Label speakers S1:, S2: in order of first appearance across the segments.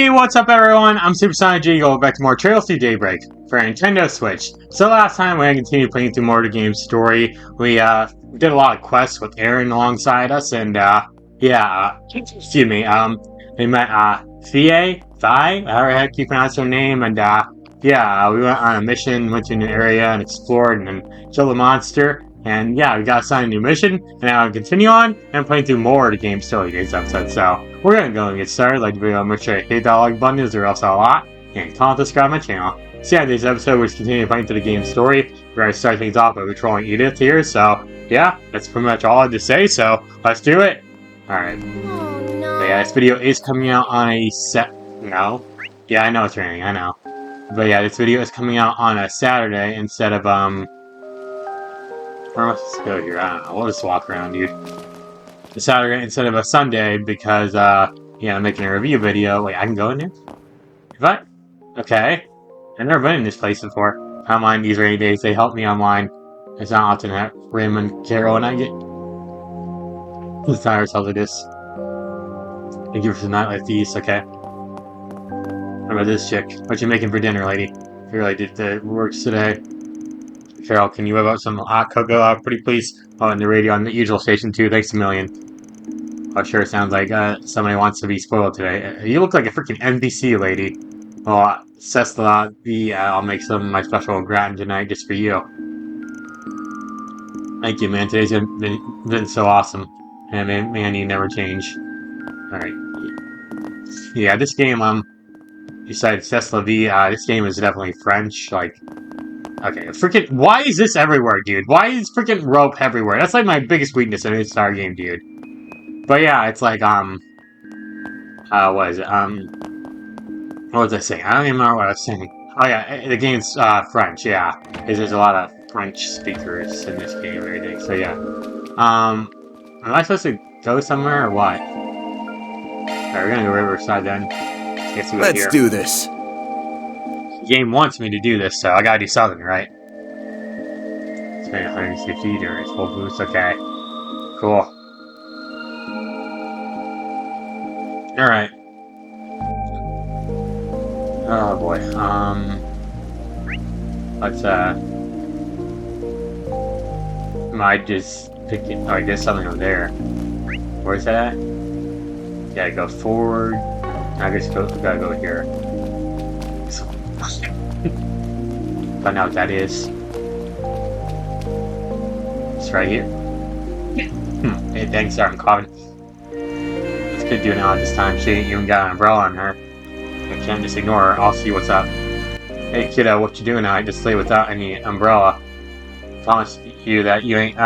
S1: Hey, what's up everyone? I'm SuperSonicJB, going back to more Through Daybreak for Nintendo Switch. So last time we continued playing through more of the game's story. We did a lot of quests with Aaron alongside us, and excuse me, we met Thai, however heck you pronounce her name, and we went on a mission, went to a new area and explored and then killed a monster. And yeah, we got assigned a new mission, and now I'll continue on and playing through more of the game's story today's episode. So we're gonna go and get started. Like the video, make sure you hit that like button if there else a lot, and comment, subscribe my channel. So yeah, today's episode we're just continuing playing through the game's story. We're gonna start things off by patrolling Edith here. So yeah, that's pretty much all I had to say. So let's do it. All right.
S2: Oh no.
S1: But yeah, this video is coming out on a No. Yeah, I know it's raining. I know. But yeah, this video is coming out on a Saturday instead of where am I supposed to go here? I don't know. We'll just walk around, dude. A Saturday instead of a Sunday because, I'm making a review video. Wait, I can go in there? What? Okay. I've never been in this place before. I don't mind these rainy days. They help me online. It's not often that Raymond, Carol, and I get tired of this. Thank you for the night like these. Okay. What about this chick? What you making for dinner, lady? I really did the works today. Carol, can you whip up some hot cocoa, pretty please? Oh, and the radio on the usual station too. Thanks a million. Oh, sure, sounds like somebody wants to be spoiled today. You look like a freaking NPC, lady. Well, Cecil, I'll make some of my special gratin tonight just for you. Thank you, man. Today's been so awesome. And man, you never change. Alright. Yeah, this game, besides Cecil, this game is definitely French, like... Okay, freaking... Why is this everywhere, dude? Why is freaking rope everywhere? That's like my biggest weakness in this entire game, dude. But yeah, it's like, what is it? What was I saying? I don't even remember what I was saying. Oh yeah, the game's, French, yeah. There's a lot of French speakers in this game and everything, so yeah. Am I supposed to go somewhere, or what? Alright, we're gonna go Riverside then.
S3: Let's do this.
S1: The game wants me to do this, so I gotta do something, right? It's been 160 feet or it's full boost, okay. Cool. Alright. Oh boy, let's, might just pick it. Oh, I guess something over there. Where's that at? Yeah, go forward. I guess gotta go here. Don't know what that is. It's right here. Hey, thanks, I'm coughing. Let's get doing it on this time. She ain't even got an umbrella on her. I can't just ignore her. I'll see what's up. Hey, kiddo, what you doing now? I just lay without any umbrella. I promise you that you ain't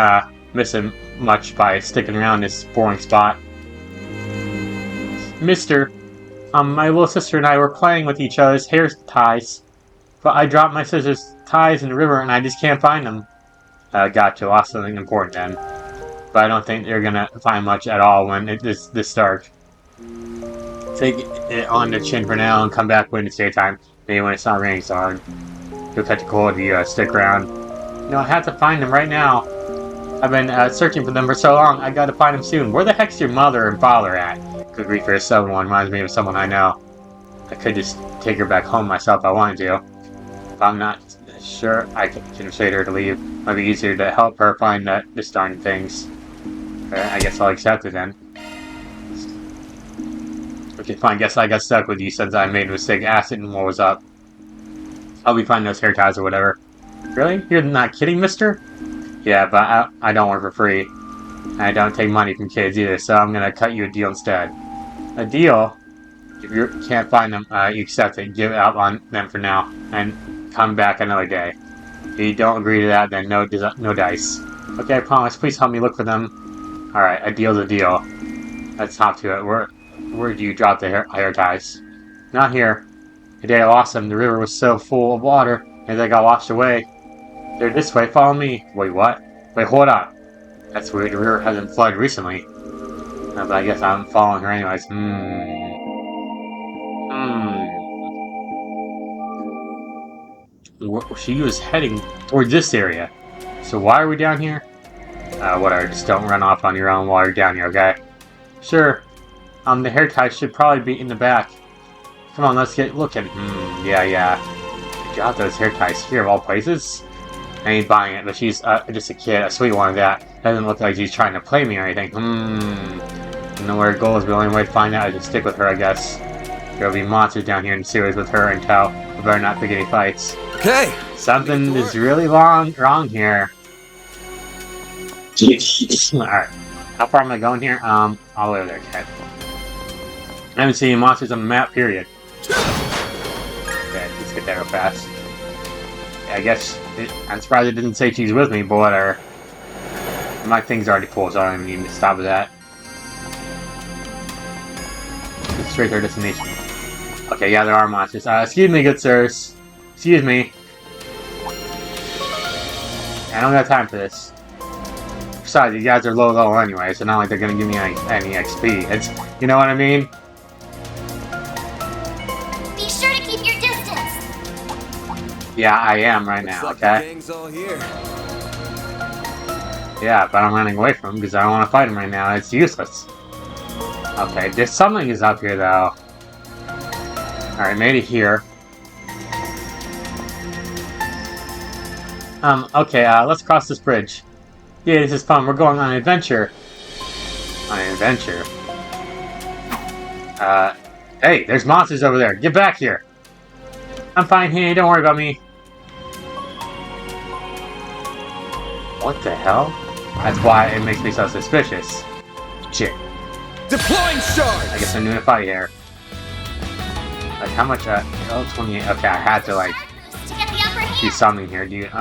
S1: missing much by sticking around this boring spot. Mister, my little sister and I were playing with each other's hair ties. But I dropped my sister's ties in the river and I just can't find them. Gotcha, lost something important then. But I don't think you're gonna find much at all when it's this dark. Take it on the chin for now and come back when it's daytime. Maybe when it's not raining so hard. You'll catch a cold if you stick around. No, I have to find them right now. I've been searching for them for so long, I gotta find them soon. Where the heck's your mother and father at? Good grief, for someone reminds me of someone I know. I could just take her back home myself if I wanted to. If I'm not sure, I can persuade her to leave. Might be easier to help her find this darn things. I guess I'll accept it then. Okay, fine. Guess I got stuck with you since I made a mistake. Acid and what was up. I'll be finding those hair ties or whatever. Really? You're not kidding, mister? Yeah, but I don't work for free. And I don't take money from kids either, so I'm gonna cut you a deal instead. A deal? If you can't find them, you accept it. Give up on them for now. And come back another day. If you don't agree to that, then no dice. Okay, I promise. Please help me look for them. Alright, a deal's a deal. Let's hop to it. Where did you drop the hair ties? Not here. The day I lost them, the river was so full of water, and they got washed away. They're this way. Follow me. Wait, what? Wait, hold up. That's weird. The river hasn't flooded recently. But I guess I'm following her anyways. She was heading towards this area. So why are we down here? Whatever, just don't run off on your own while you're down here, okay? Sure. The hair tie should probably be in the back. Come on, let's get looking. Yeah. Good job, those hair ties here of all places. I ain't buying it, but she's just a kid, a sweet one of that. Doesn't look like she's trying to play me or anything. You know where it goes, but the only way to find out is to stick with her, I guess. There'll be monsters down here in the series with her until we better not pick any fights.
S3: Okay.
S1: Something is really wrong here. Alright. How far am I going here? All the way over there, okay. I haven't seen any monsters on the map, period. Okay, let's get that real fast. Yeah, I guess I'm surprised it didn't say she's with me, but whatever. My thing's already full, so I don't even need to stop with that. Get straight to our destination. Okay, yeah, there are monsters. Excuse me, good sirs. Excuse me. I don't got time for this. Besides, these guys are low anyway, so it's not like they're gonna give me any XP. It's, you know what I mean?
S2: Be sure to keep your distance.
S1: Yeah, I am right now,
S3: Looks like
S1: okay?
S3: the gang's all here.
S1: Yeah, but I'm running away from him because I don't want to fight him right now. It's useless. Okay, there's something is up here though. Alright, made it here. Okay, let's cross this bridge. Yeah, this is fun. We're going on an adventure. On an adventure. Hey, there's monsters over there. Get back here. I'm fine here. Don't worry about me. What the hell? That's why it makes me so suspicious. Shit.
S3: Deploying charge!
S1: I guess I'm doing a fight here. Like, how much, oh, 28. Okay, I had to, like,
S2: To get the upper
S1: do
S2: hand.
S1: something here, dude. To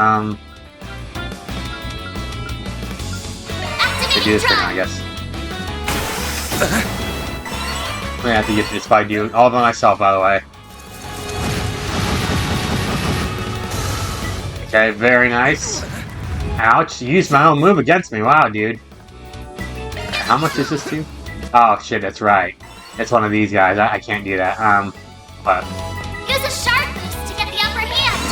S1: do
S2: Activating
S1: this thing, I
S2: drive.
S1: guess. I'm gonna have to get this fight, dude. All by myself, by the way. Okay, very nice. Ouch, you used my own move against me. Wow, dude. How much is this to? Oh, shit, that's right. It's one of these guys. I can't do that. But...
S2: Use a sharp boost to get the upper hand.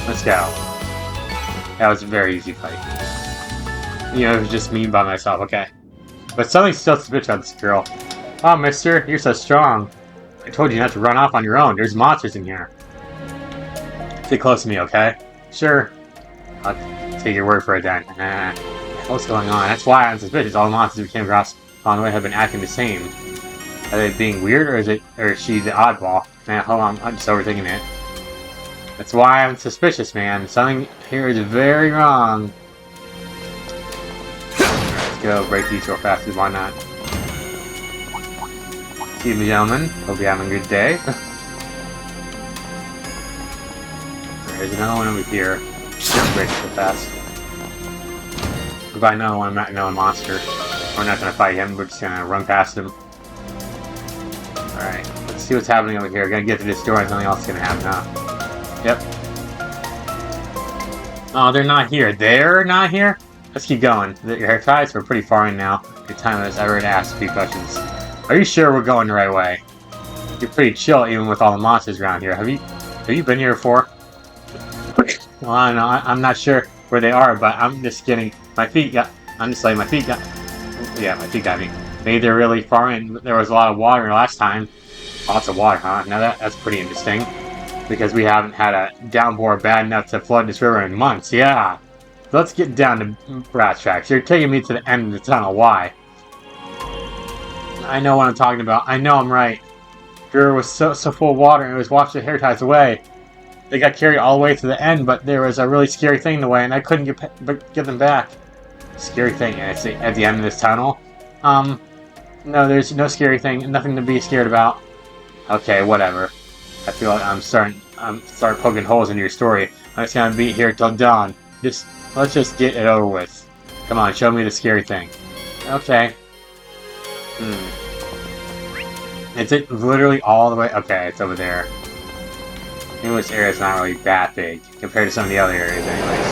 S1: let's go. That was a very easy fight. You know, it was just me by myself, okay. But something's still suspicious about this girl. Oh, mister, you're so strong. I told you not to run off on your own. There's monsters in here. Stay close to me, okay? Sure. I'll take your word for it then. What's going on? That's why I'm suspicious. All the monsters we came across along the way have been acting the same. Are they being weird, or is she the oddball? Man, hold on, I'm just overthinking it. That's why I'm suspicious, man. Something here is very wrong. Let's go break these real fast, why not? Excuse me, gentlemen. Hope you're having a good day. There's another one over here. Break it so fast. If I know one, another monster. We're not gonna fight him, we're just gonna run past him. Alright, let's see what's happening over here. We're gonna get to this door and something else is gonna happen, huh? Yep. Oh, they're not here. They're not here? Let's keep going. Your hair ties were pretty far in now. Good time as ever to ask a few questions. Are you sure we're going the right way? You're pretty chill even with all the monsters around here. Have you been here before? Well, I don't know. I'm not sure where they are, but I'm just getting... My feet got... I'm just like, my feet got... Yeah, my feet got me. Maybe they're really far in. There was a lot of water last time. Lots of water, huh? Now that's pretty interesting. Because we haven't had a downpour bad enough to flood this river in months. Yeah. Let's get down to brass tracks. You're taking me to the end of the tunnel. Why? I know what I'm talking about. I know I'm right. The river was so full of water and it was washed the hair ties away. They got carried all the way to the end, but there was a really scary thing in the way, and I couldn't get them back. Scary thing at the end of this tunnel? No, there's no scary thing. Nothing to be scared about. Okay, whatever. I feel like I'm starting poking holes into your story. I'm just gonna be here till dawn. Let's just get it over with. Come on, show me the scary thing. Okay. Is it literally all the way? Okay, it's over there. This area is not really that big compared to some of the other areas, anyways.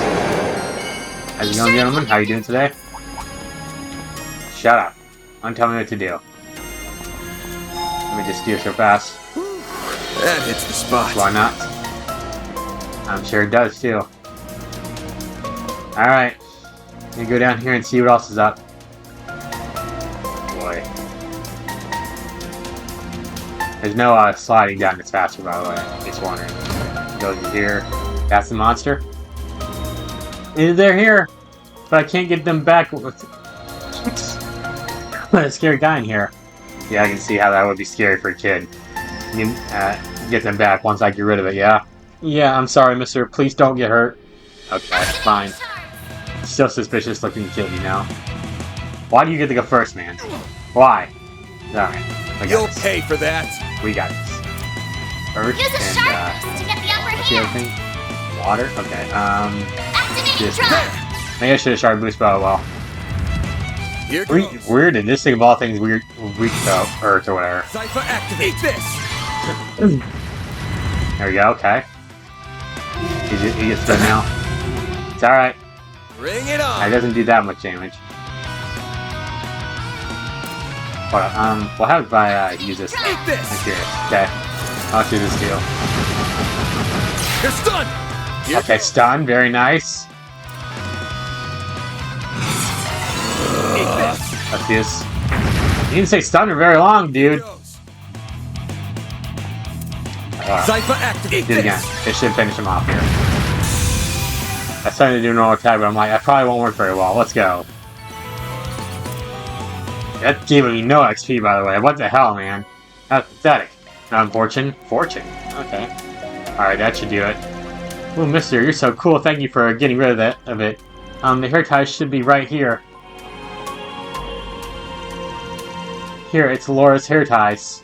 S1: How's it going, gentlemen? How you doing today? Shut up. Don't tell me what to do. Let me just do this real fast.
S3: That hits the spot.
S1: Why not? I'm sure it does too. Alright. Let me go down here and see what else is up. Boy. There's no sliding down this faster, by the way. Just wondering. Go to here. That's the monster. They're here, but I can't get them back. With a scary guy in here. Yeah, I can see how that would be scary for a kid. You get them back once I get rid of it. Yeah. Yeah, I'm sorry, mister. Please don't get hurt. Okay, fine. Still suspicious looking kid, you know? Why do you get to go first, man? Why? Alright.
S3: You'll pay for that.
S1: We got this. Earth
S2: Use a
S1: and,
S2: sharp boost to get the upper
S1: what's the other
S2: hand.
S1: thing? Water? Okay,
S2: Activating
S1: just-
S2: drop.
S1: maybe I should have sharp boost, but oh well.
S3: Here goes.
S1: Weird, and this thing of all things weird, weak to Earth or whatever.
S3: Cypher, activate this.
S1: There we go, okay. He gets done now. It's alright.
S3: Bring it
S1: It
S3: on.
S1: doesn't do that much damage. Hold on, what happens if I use this?
S3: Eat this.
S1: I'm curious. Okay. I'll do this deal.
S3: You're stunned. Here
S1: Okay,
S3: goes.
S1: stun, very nice.
S3: Eat this.
S1: Let's do this. You didn't say stun for very long,
S3: Here
S1: dude.
S3: goes.
S1: Wow.
S3: Cypher, activate
S1: Do it again.
S3: this.
S1: It should finish him off here. I started to do a normal attack, but I'm like, that probably won't work very well. Let's go. That gave me no XP, by the way. What the hell, man? That's pathetic. Fortune? Fortune. Okay. Alright, that should do it. Oh, mister, you're so cool. Thank you for getting rid of it. The hair ties should be right here. Here, it's Laura's hair ties.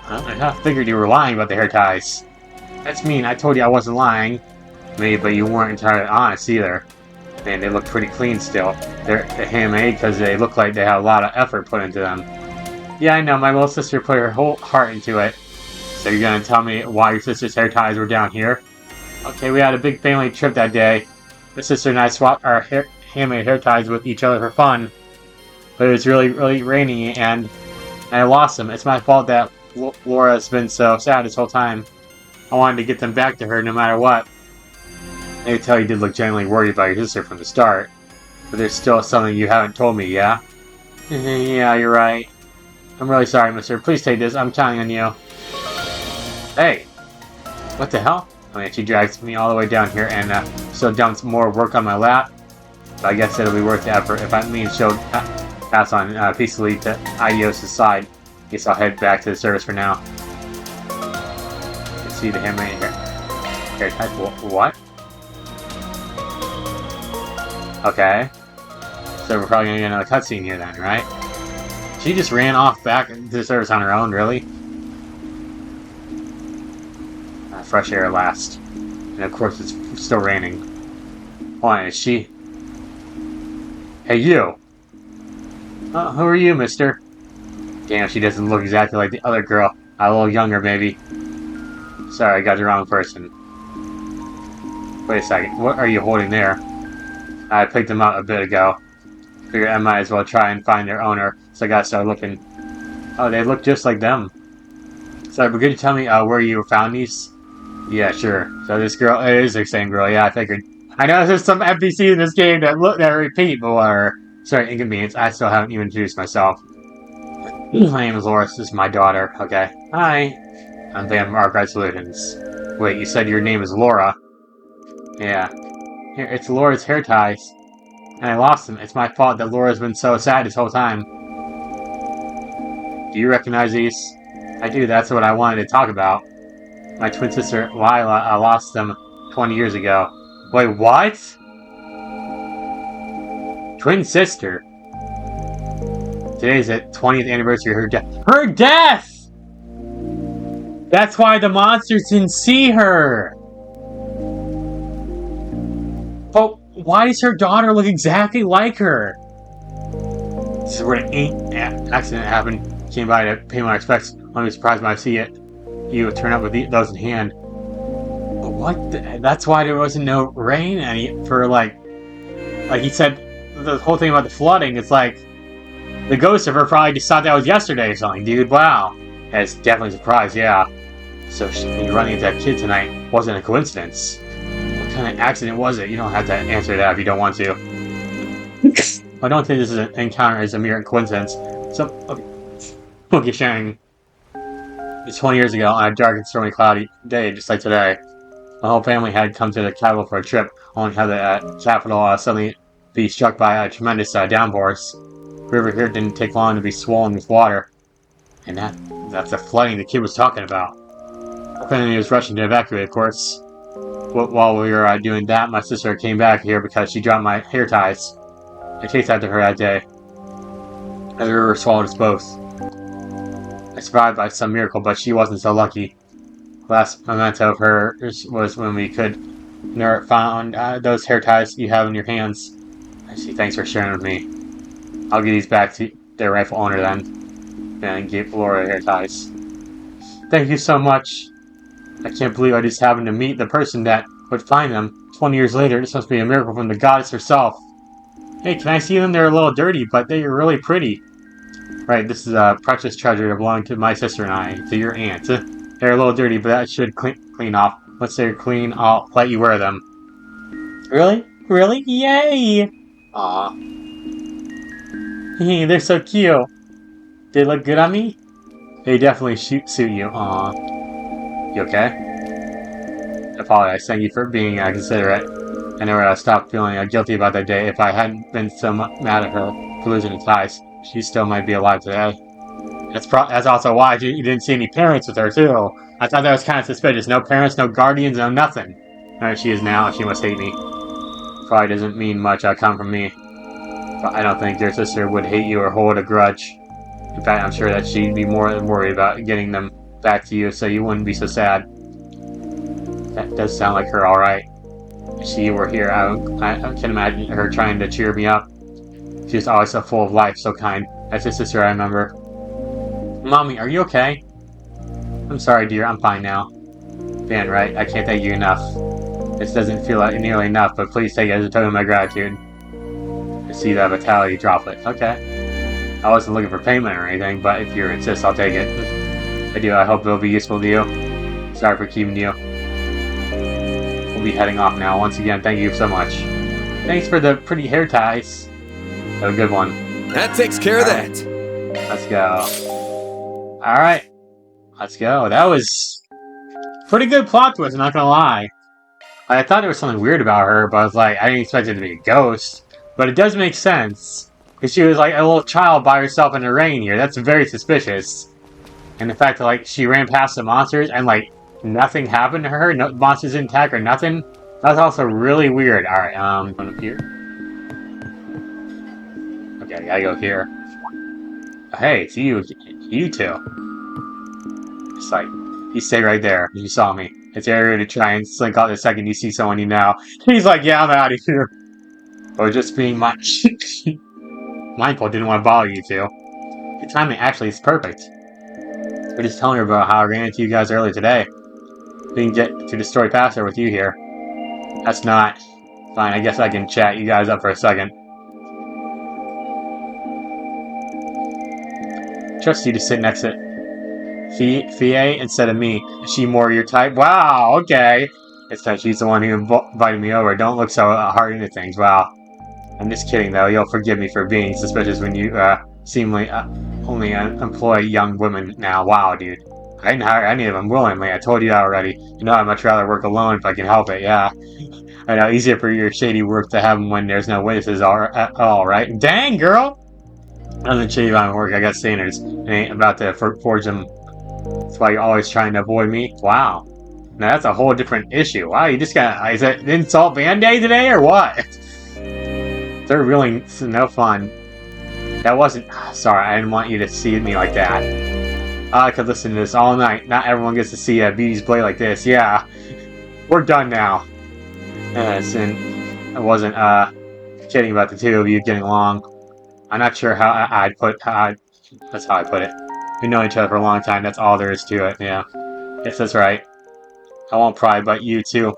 S1: I figured you were lying about the hair ties. That's mean. I told you I wasn't lying. Maybe, but you weren't entirely honest either. Man, they look pretty clean still. They're handmade because they look like they have a lot of effort put into them. Yeah, I know. My little sister put her whole heart into it. So you're gonna tell me why your sister's hair ties were down here? Okay, we had a big family trip that day. My sister and I swapped our handmade hair ties with each other for fun. But it was really, really rainy and I lost them. It's my fault that Laura's been so sad this whole time. I wanted to get them back to her no matter what. I can tell you did look genuinely worried about your sister from the start. But there's still something you haven't told me, yeah? Yeah, you're right. I'm really sorry, mister. Please take this. I'm counting on you. Hey! What the hell? I mean, she drags me all the way down here and still dumps more work on my lap. But I guess it'll be worth the effort. If I mean she'll pass on peacefully to Idios' side, guess I'll head back to the service for now. Let's see the handmade hair type. What? Okay. So we're probably gonna get another cutscene here then, right? She just ran off back to the service on her own, really? Fresh air last. And of course it's still raining. Why is she? Hey you! Who are you, mister? Damn, she doesn't look exactly like the other girl. A little younger, maybe. Sorry, I got the wrong person. Wait a second, what are you holding there? I picked them up a bit ago. Figured I might as well try and find their owner, so I gotta start looking. Oh, they look just like them. Sorry, but could you tell me where you found these? Yeah, sure. So this girl, it is the same girl, yeah, I figured. I know there's some NPC in this game that repeat, but whatever. Sorry, inconvenience, I still haven't even introduced myself. My name is Laura, this is my daughter, okay. Hi. I'm Van Archive Solutions. Wait, you said your name is Laura? Yeah. Here, it's Laura's hair ties. And I lost them. It's my fault that Laura's been so sad this whole time. Do you recognize these? I do, that's what I wanted to talk about. My twin sister, Lila, I lost them 20 years ago. Wait, what? Twin sister? Today's the 20th anniversary of her death. Her death! That's why the monsters didn't see her! But why does her daughter look exactly like her? This is where an accident happened. Came by to pay my respects. I'm surprised when I see it. You turn up with those in hand. What? That's why there wasn't no rain for like he said, the whole thing about the flooding. It's like the ghost of her probably just thought that was yesterday or something, dude. Wow, that's definitely a surprise. Yeah. So you running into that kid tonight wasn't a coincidence. What kind of accident was it? You don't have to answer that if you don't want to. I don't think this encounter is a mere coincidence. Okay, sharing. It's 20 years ago on a dark and stormy cloudy day, just like today. My whole family had come to the capital for a trip, only to have the capital suddenly be struck by a tremendous downpours. The river here didn't take long to be swollen with water. And that's the flooding the kid was talking about. Our family was rushing to evacuate, of course. While we were doing that, my sister came back here because she dropped my hair ties. I chased after her that day. And the river swallowed us both. I survived by some miracle, but she wasn't so lucky. Last memento of hers was when we could found those hair ties you have in your hands. I see. Thanks for sharing with me. I'll give these back to their rightful owner then. And gave Laura hair ties. Thank you so much. I can't believe I just happened to meet the person that would find them 20 years later. This must be a miracle from the goddess herself. Hey, can I see them? They're a little dirty, but they're really pretty. Right, this is a precious treasure that belonged to my sister and I, to your aunt. They're a little dirty, but that should clean off. Once they're clean, I'll let you wear them. Really? Really? Yay! Aw. Hey, they're so cute. They look good on me? They definitely suit you. Aw. You okay? I apologize. Thank you for being considerate. I never stopped feeling guilty about that day. If I hadn't been so mad at her for losing the ties, she still might be alive today. That's also why you didn't see any parents with her, too. I thought that was kind of suspicious. No parents, no guardians, no nothing. There she is now. She must hate me. Probably doesn't mean much come from me. But I don't think your sister would hate you or hold a grudge. In fact, I'm sure that she'd be more than worried about getting them back to you so you wouldn't be so sad. That does sound like her, alright. If she were here, I can imagine her trying to cheer me up. She was always so full of life, so kind. That's his sister I remember. Mommy, are you okay? I'm sorry, dear. I'm fine now. Van, right? I can't thank you enough. This doesn't feel like nearly enough, but please take it as a token of my gratitude. I see that vitality droplet. Okay. I wasn't looking for payment or anything, but if you insist, I'll take it. I do. I hope it'll be useful to you. Sorry for keeping you. We'll be heading off now. Once again, thank you so much. Thanks for the pretty hair ties. Have a good one.
S3: That takes care of that.
S1: Let's go. Alright. Let's go. That was pretty good plot twist, not gonna lie. I thought there was something weird about her, but I was like, I didn't expect it to be a ghost. But it does make sense. Because she was like a little child by herself in the rain here. That's very suspicious. And the fact that like she ran past the monsters and like nothing happened to her, no monsters didn't attack or nothing. That's also really weird. Alright, going up here. Okay, I gotta go here. Hey, it's you two. It's like, you stay right there. You saw me. It's area to try and slink out the second you see someone you know. He's like, yeah, I'm out of here. Or just being mindful, didn't want to bother you two. Your timing actually is perfect. We're just telling her about how I ran into you guys earlier today. We can get to the story faster with you here. That's not... Fine, I guess I can chat you guys up for a second. Trust you to sit next to Fie instead of me. Is she more your type? Wow, okay. It's that she's the one who invited me over. Don't look so hard into things. Wow. I'm just kidding, though. You'll forgive me for being suspicious when you seemingly only employ young women now. Wow, dude. I didn't hire any of them willingly. I told you that already. You know I'd much rather work alone if I can help it, yeah. I know, easier for your shady work to have them when there's no witnesses at all, right? Dang, girl! Other than shady about my work, I got standards. I ain't about to forge them. That's why you're always trying to avoid me? Wow. Now that's a whole different issue. Wow, you just got... Is it insult Band-Aid today, or what? They're really no fun. That wasn't... Sorry, I didn't want you to see me like that. I could listen to this all night. Not everyone gets to see Beauty's Blade like this. Yeah. We're done now. Yes, and I wasn't kidding about the two of you getting along. I'm not sure how I'd put... that's how I put it. We've known each other for a long time. That's all there is to it. Yeah. Yes, that's right. I won't pry, but you too.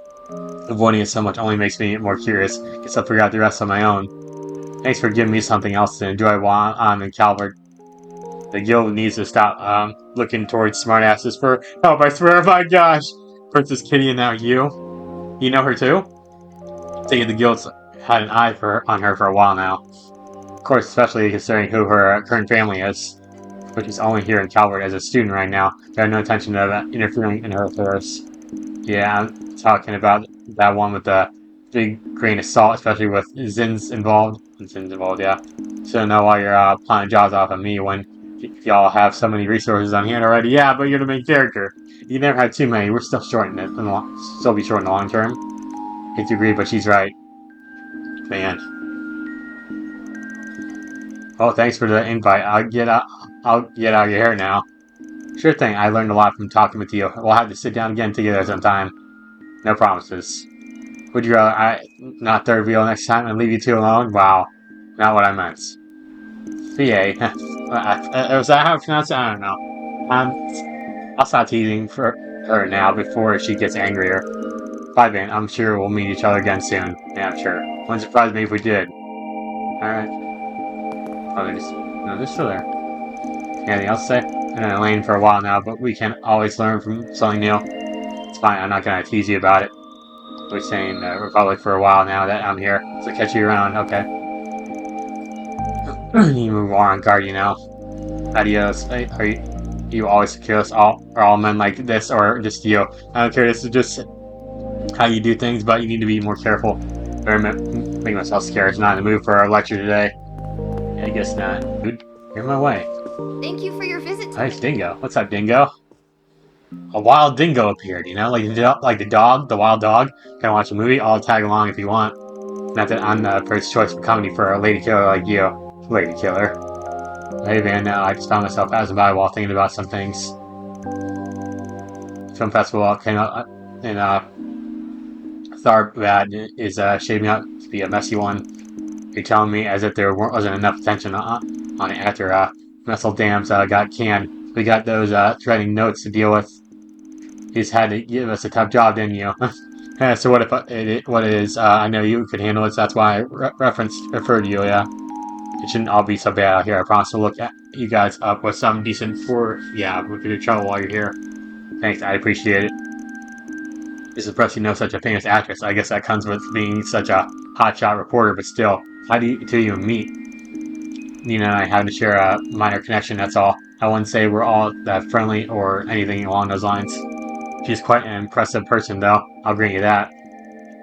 S1: Avoiding it so much only makes me more curious. Guess I'll figure out the rest on my own. Thanks for giving me something else to enjoy while I'm in Calvert. The guild needs to stop looking towards smartasses for help. I swear, my gosh! Princess Kitty and now you. You know her too? I think the guild's had an eye on her for a while now. Of course, especially considering who her current family is. but she's only here in Calvert as a student right now. They have no intention of interfering in her affairs. Yeah, I'm talking about that one with the big grain of salt, especially with Zin's involved. Zin's involved, yeah. So I know why you're pawning jaws off on me when y'all have so many resources on hand already. Yeah, but you're the main character. You never had too many. We're still short in it. Still be short in the long term. Hate to agree, but she's right. Man. Oh, thanks for the invite. I'll get out of your hair now. Sure thing. I learned a lot from talking with you. We'll have to sit down again together sometime. No promises. Would you rather I not third wheel next time and leave you two alone? Wow. Not what I meant. VA. Was that how I pronounce it? I don't know. I'll stop teasing for her now before she gets angrier. Bye, man. I'm sure we'll meet each other again soon. Yeah, I'm sure. Wouldn't surprise me if we did. Alright. Oh, they're still there. Anything else to say? I've been in lane for a while now, but we can always learn from something new. It's fine. I'm not gonna tease you about it. We're saying Republic for a while now that I'm here, so catch you around. Okay. You move more on guard, you know. Adios. Are you always secure? Are all men like this, or just you? I don't care. This is just how you do things, but you need to be more careful. Better make myself scared. It's not in the mood for our lecture today. I guess not. Dude, you're in my way.
S2: Thank you for your visit today.
S1: Nice dingo. What's up, dingo? A wild dingo appeared, you know, like the dog, the wild dog. Can I watch a movie? I'll tag along if you want. Not that I'm the first choice for comedy for a lady killer like you. Lady killer. Hey man, I just found myself passing by while thinking about some things. Film festival came up in Tharbad is shaping up to be a messy one. You're telling me as if there wasn't enough attention on it after Messel Dams got canned. We got those threatening notes to deal with. You just had to give us a tough job, didn't you? So what if what it is? I know you could handle it, so that's why I referred to you, yeah. It shouldn't all be so bad out here. I promise to look at you guys up with some decent with your trouble while you're here. Thanks, I appreciate it. It's impressive you know such a famous actress. I guess that comes with being such a hotshot reporter, but still, how do you two even meet? Nina and I had to share a minor connection, that's all. I wouldn't say we're all that friendly or anything along those lines. She's quite an impressive person, though. I'll grant you that.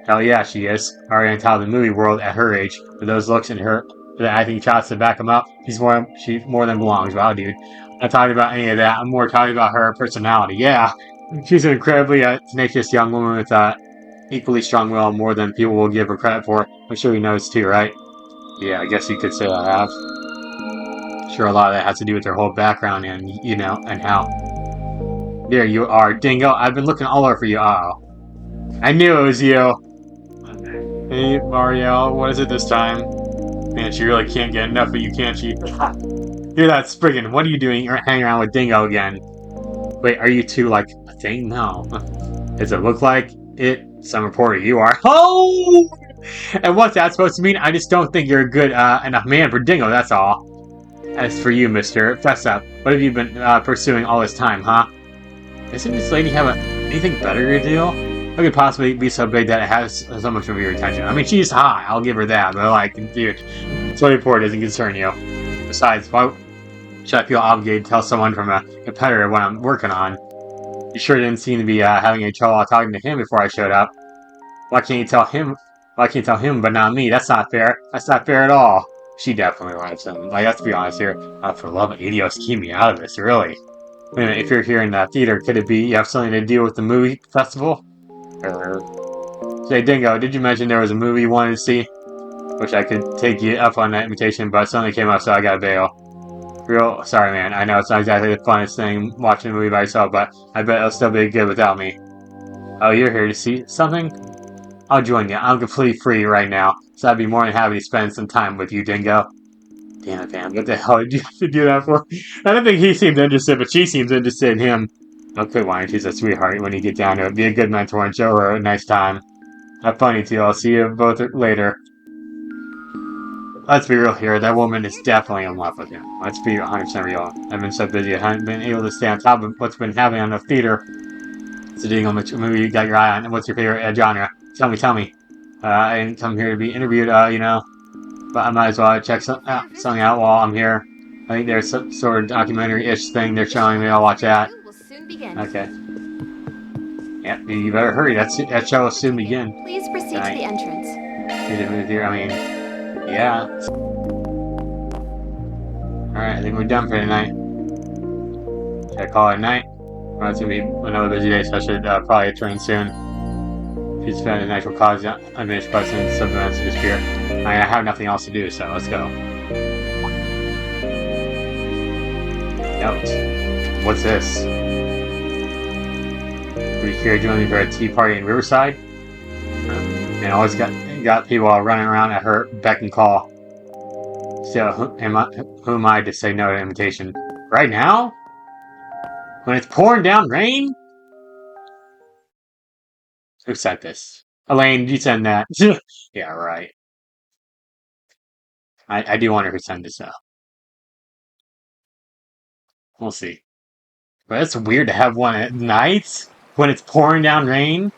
S1: Hell yeah, she is. Already on top of the movie world at her age. With those looks and the acting chops to back them up, she more than belongs. Wow, dude. I'm not talking about any of that. I'm more talking about her personality. Yeah, she's an incredibly tenacious young woman with equally strong will, more than people will give her credit for. I'm sure you knows too, right? Yeah, I guess you could say I have. Sure, a lot of that has to do with her whole background and, you know, and how. There you are, Dingo. I've been looking all over for you. Uh-oh. I knew it was you. Hey, Mario, what is it this time? Man, she really can't get enough of you, can she? Hear that, Spriggan. What are you doing? You're hanging around with Dingo again. Wait, are you two, like, a thing? No. Does it look like it? Some reporter you are. Oh! And what's that supposed to mean? I just don't think you're a good enough man for Dingo, that's all. As for you, mister, fess up. What have you been pursuing all this time, huh? Doesn't this lady have anything better to do? How could it possibly be so big that it has so much of your attention? I mean, she's hot, I'll give her that, but like, dude, Toy Report doesn't concern you. Besides, why should I feel obligated to tell someone from a competitor what I'm working on? You sure didn't seem to be having any trouble talking to him before I showed up. Why can't you tell him? Why can't you tell him but not me? That's not fair. That's not fair at all. She definitely likes him. Like, let's be honest here. For love of Idios, keep me out of this, really. Wait a minute, if you're here in the theater, could it be you have something to deal with the movie festival? Say, Dingo, did you mention there was a movie you wanted to see? Wish I could take you up on that invitation, but something came up, so I gotta bail. Real sorry, man. I know it's not exactly the funnest thing watching a movie by yourself, but I bet it'll still be good without me. Oh, you're here to see something? I'll join you. I'm completely free right now, so I'd be more than happy to spend some time with you, Dingo. Damn it, man. What the hell did you have to do that for? I don't think he seems interested, but she seems interested in him. Okay, why? She's a sweetheart when you get down to it. Be a good mentor and show her a nice time. Have fun, you two. I'll see you both later. Let's be real here. That woman is definitely in love with him. Let's be 100% real. I've been so busy I haven't been able to stay on top of what's been happening on the theater. So, Dingo, which movie you got your eye on? What's your favorite genre? Tell me. I didn't come here to be interviewed, you know. But I might as well check something out while I'm here. I think there's some sort of documentary-ish thing they're showing me. I'll watch that.
S2: Will soon begin.
S1: Okay. Yep, you better hurry. That show will soon begin.
S2: Please proceed
S1: Right.
S2: to the entrance.
S1: I mean, yeah. Alright, I think we're done for tonight. Should I call it a night? Well, it's gonna be another busy day, so I should probably return soon. She's found a natural cause unfinished questions, some events to disappear. I have nothing else to do, so let's go. Note. What's this? Were you here joining me for a tea party in Riverside? And always got people running around at her beck and call. So who am I to say no to an invitation? Right now? When it's pouring down rain? Who said this? Elaine, you send that. Yeah, right. I do wonder who sent this though. We'll see. But it's weird to have one at night when it's pouring down rain.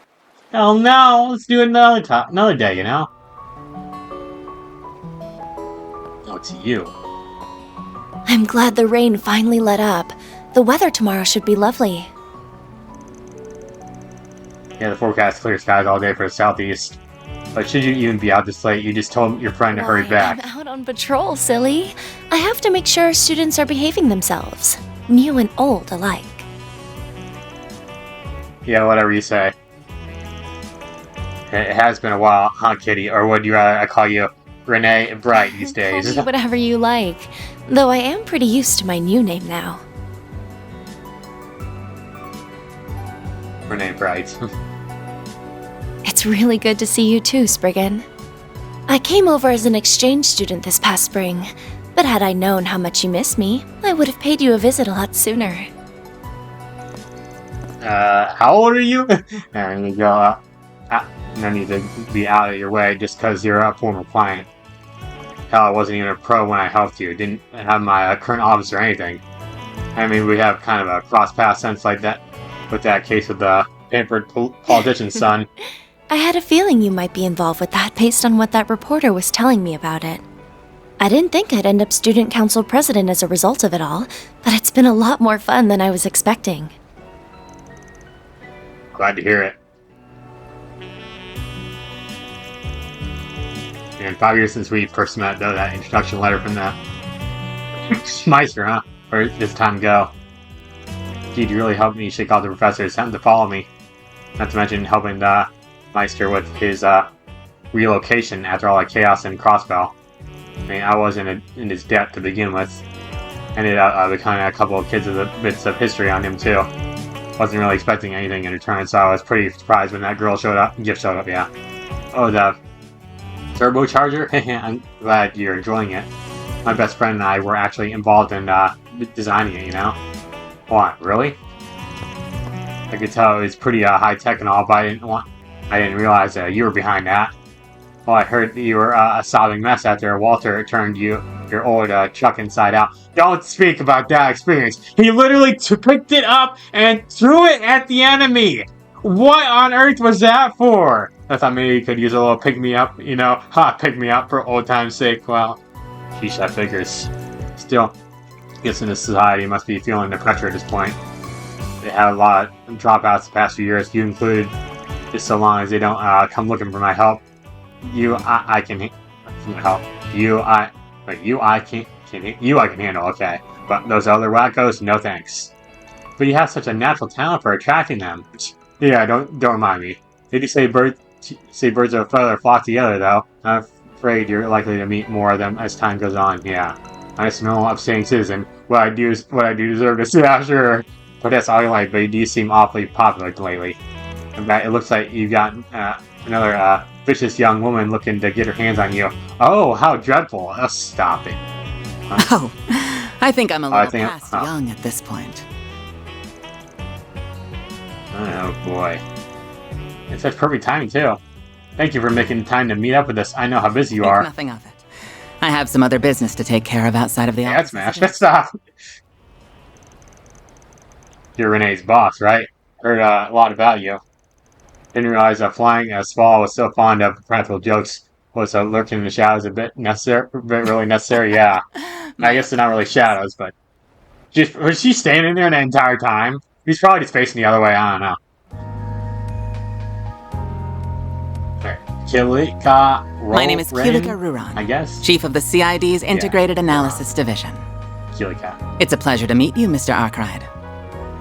S1: Hell no! Let's do it another day, you know? Oh, it's you.
S4: I'm glad the rain finally let up. The weather tomorrow should be lovely.
S1: Yeah, the forecast clear skies all day for the southeast. But should you even be out this late, you just told your friend to hurry back.
S4: I'm out on patrol, silly. I have to make sure students are behaving themselves. New and old alike.
S1: Yeah, whatever you say. It has been a while, huh, Kitty? Or would you rather I call you Renee Bright these days?
S4: Call me whatever you like. Though I am pretty used to my new name now.
S1: Renee Bright.
S4: It's really good to see you too, Spriggan. I came over as an exchange student this past spring, but had I known how much you miss me, I would have paid you a visit a lot sooner.
S1: How old are you? There you go. No need to be out of your way just because you're a former client. Hell, I wasn't even a pro when I helped you. Didn't have my current office or anything. I mean, we have kind of a cross-path sense like that with that case with the pampered politician's son.
S4: I had a feeling you might be involved with that based on what that reporter was telling me about it. I didn't think I'd end up student council president as a result of it all, but it's been a lot more fun than I was expecting.
S1: Glad to hear it. And 5 years since we first met, though, that introduction letter from the Meister, huh? Where does time go? Gee, you really helped me shake off the professors, having to follow me. Not to mention helping the Meister with his relocation after all that chaos in Crossbell. I mean, I wasn't in his debt to begin with. Ended up becoming a couple of kids of the bits of history on him, too. Wasn't really expecting anything in return, so I was pretty surprised when that gift showed up, yeah. Oh, the turbocharger? I'm glad you're enjoying it. My best friend and I were actually involved in designing it, you know? What, really? I could tell it was pretty high-tech and all, but I didn't realize you were behind that. Well, I heard that you were a sobbing mess after Walter turned your old Chuck inside out. Don't speak about that experience. He literally picked it up and threw it at the enemy. What on earth was that for? I thought maybe you could use a little pick-me-up, you know? Pick me up for old time's sake. Well, sheesh, that figures. Still, guess in this society must be feeling the pressure at this point. They had a lot of dropouts the past few years, you included. Just so long as they don't come looking for my help. I can help. I can handle, okay. But those other wackos, no thanks. But you have such a natural talent for attracting them. Yeah, don't remind me. Did you say birds of a feather flock together, though? I'm afraid you're likely to meet more of them as time goes on, yeah. I'm a small upstanding citizen. What I do deserve to see, yeah, sure. But that's all you like, but you do seem awfully popular lately. In fact, it looks like you've got another vicious young woman looking to get her hands on you. Oh, how dreadful. Oh, stop it.
S5: Oh, I think I'm a little past young at this point.
S1: Oh, boy. It's such perfect timing, too. Thank you for making time to meet up with us. I know how busy you are.
S5: Nothing of it. I have some other business to take care of outside of the office.
S1: That's smash. Let's stop. You're Renee's boss, right? Heard a lot about you. Didn't realize that flying Spall was so fond of practical jokes. Was lurking in the shadows a bit really necessary? Yeah. I guess they're not really shadows, but was she standing there the entire time? He's probably just facing the other way. I don't know. Kilika
S5: My name is Kilika Ruran,
S1: I guess.
S5: Chief of the CID's Integrated Analysis Division.
S1: Kilika.
S5: It's a pleasure to meet you, Mr. Arkwright.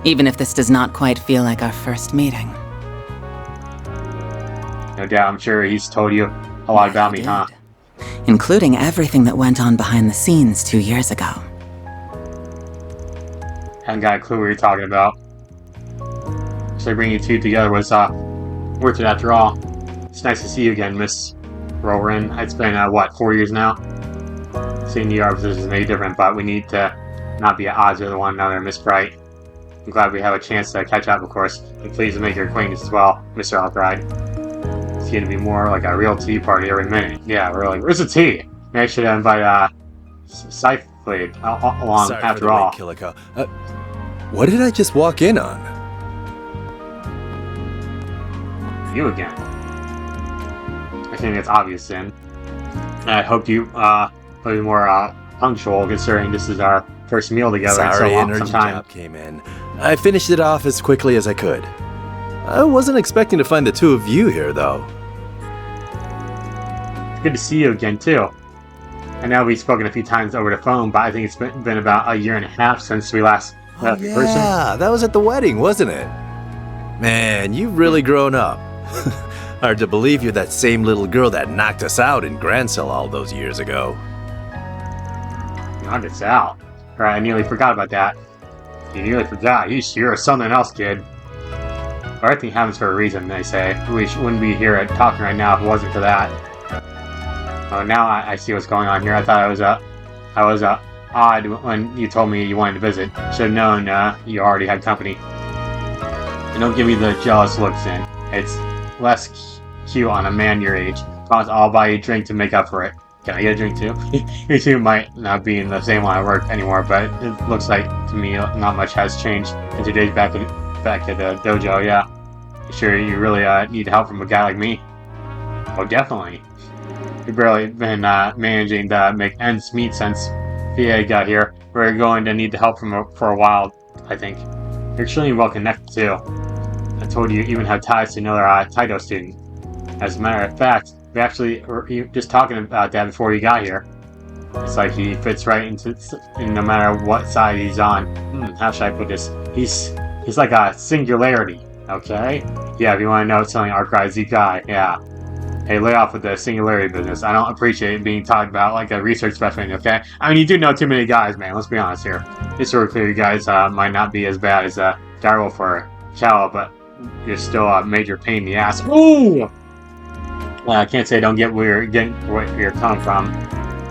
S5: Even if this does not quite feel like our first meeting.
S1: No doubt, I'm sure he's told you a lot about me, huh?
S5: Including everything that went on behind the scenes 2 years ago.
S1: Haven't got a clue what you're talking about. So bringing you two together was worth it after all. It's nice to see you again, Miss Rowan. It's been, 4 years now? Seeing the officers is maybe different, but we need to not be at odds with one another, Miss Bright. I'm glad we have a chance to catch up, of course. I'm pleased to make your acquaintance as well, Mr. Albride. It's going to be more like a real tea party every minute. Yeah, really. Where's the tea? Maybe I should invite, Scythe along
S3: Sorry
S1: after
S3: for the
S1: all.
S3: wait, Kilika. What did I just walk in on?
S1: You again. I think it's obvious then. I hope you will be more punctual considering this is our first meal together in so
S3: Sorry,
S1: long
S3: an
S1: some
S3: urgent
S1: time.
S3: job came in. I finished it off as quickly as I could. I wasn't expecting to find the two of you here, though.
S1: Good to see you again too. I know we've spoken a few times over the phone, but I think it's been about a year and a half since we last met in person.
S3: Yeah, that was at the wedding, wasn't it? Man, you've really grown up. Hard to believe you're that same little girl that knocked us out in Grancel all those years ago.
S1: Knocked us out. Alright, I nearly forgot about that. You nearly forgot. You're something else, kid. Everything happens for a reason, they say. We wouldn't be here talking right now if it wasn't for that. Oh, now I see what's going on here. I thought I was odd when you told me you wanted to visit. Should have known you already had company. And don't give me the jealous looks in. It's less cute on a man your age. Promise I'll buy you a drink to make up for it. Can I get a drink too? You two might not be in the same line of work anymore, but it looks like to me not much has changed in 2 days back at the dojo. Yeah, sure you really need help from a guy like me. Oh, definitely. We've barely been managing to make ends meet since VA got here. We're going to need the help for a while, I think. You're extremely well connected too. I told you even have ties to another Taito student. As a matter of fact, we actually were just talking about that before you got here. It's like he fits right into no matter what side he's on. How should I put this? He's like a singularity, okay? Yeah, if you want to know something, Arkwright Z guy, yeah. Hey, lay off with the singularity business. I don't appreciate being talked about like a research specimen, okay? I mean, you do know too many guys, man. Let's be honest here. It's sort of clear you guys might not be as bad as Darwell for Chow, but you're still a major pain in the ass. Ooh! Well, I can't say I don't get where you're coming from.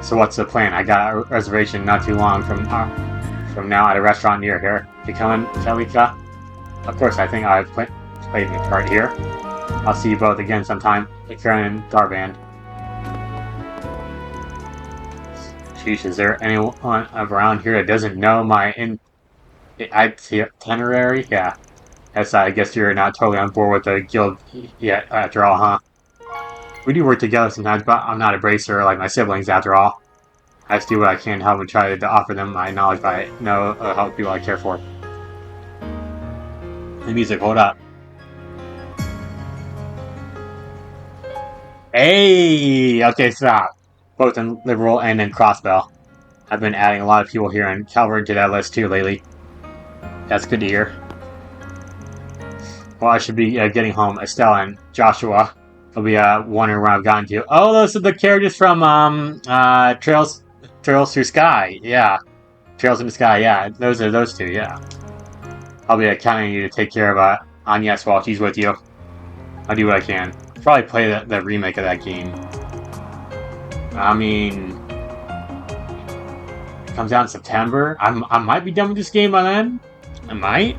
S1: So what's the plan? I got a reservation not too long from now at a restaurant near here. You coming, Kelika? Of course, I think I've played my part here. I'll see you both again sometime. Karen and Tharbad. Sheesh, is there anyone around here that doesn't know my itinerary? Yeah. Yes, I guess you're not totally on board with the guild yet, after all, huh? We do work together sometimes, but I'm not a bracer like my siblings, after all. I just do what I can to help and try to offer them my knowledge, but I know how people I care for. The music, hold up. Hey! Okay, stop. Both in Liberal and in Crossbell. I've been adding a lot of people here in Calvert to that list too lately. That's good to hear. Well, I should be getting home. Estelle and Joshua will be wondering where I've gotten to. Oh, those are the characters from Trails Through Sky. Yeah, Trails in the Sky. Yeah, those are those two. Yeah, I'll be counting on you to take care of Agnes while she's with you. I'll do what I can. Probably play the remake of that game. I mean, it comes out in September. I might be done with this game by then. I might.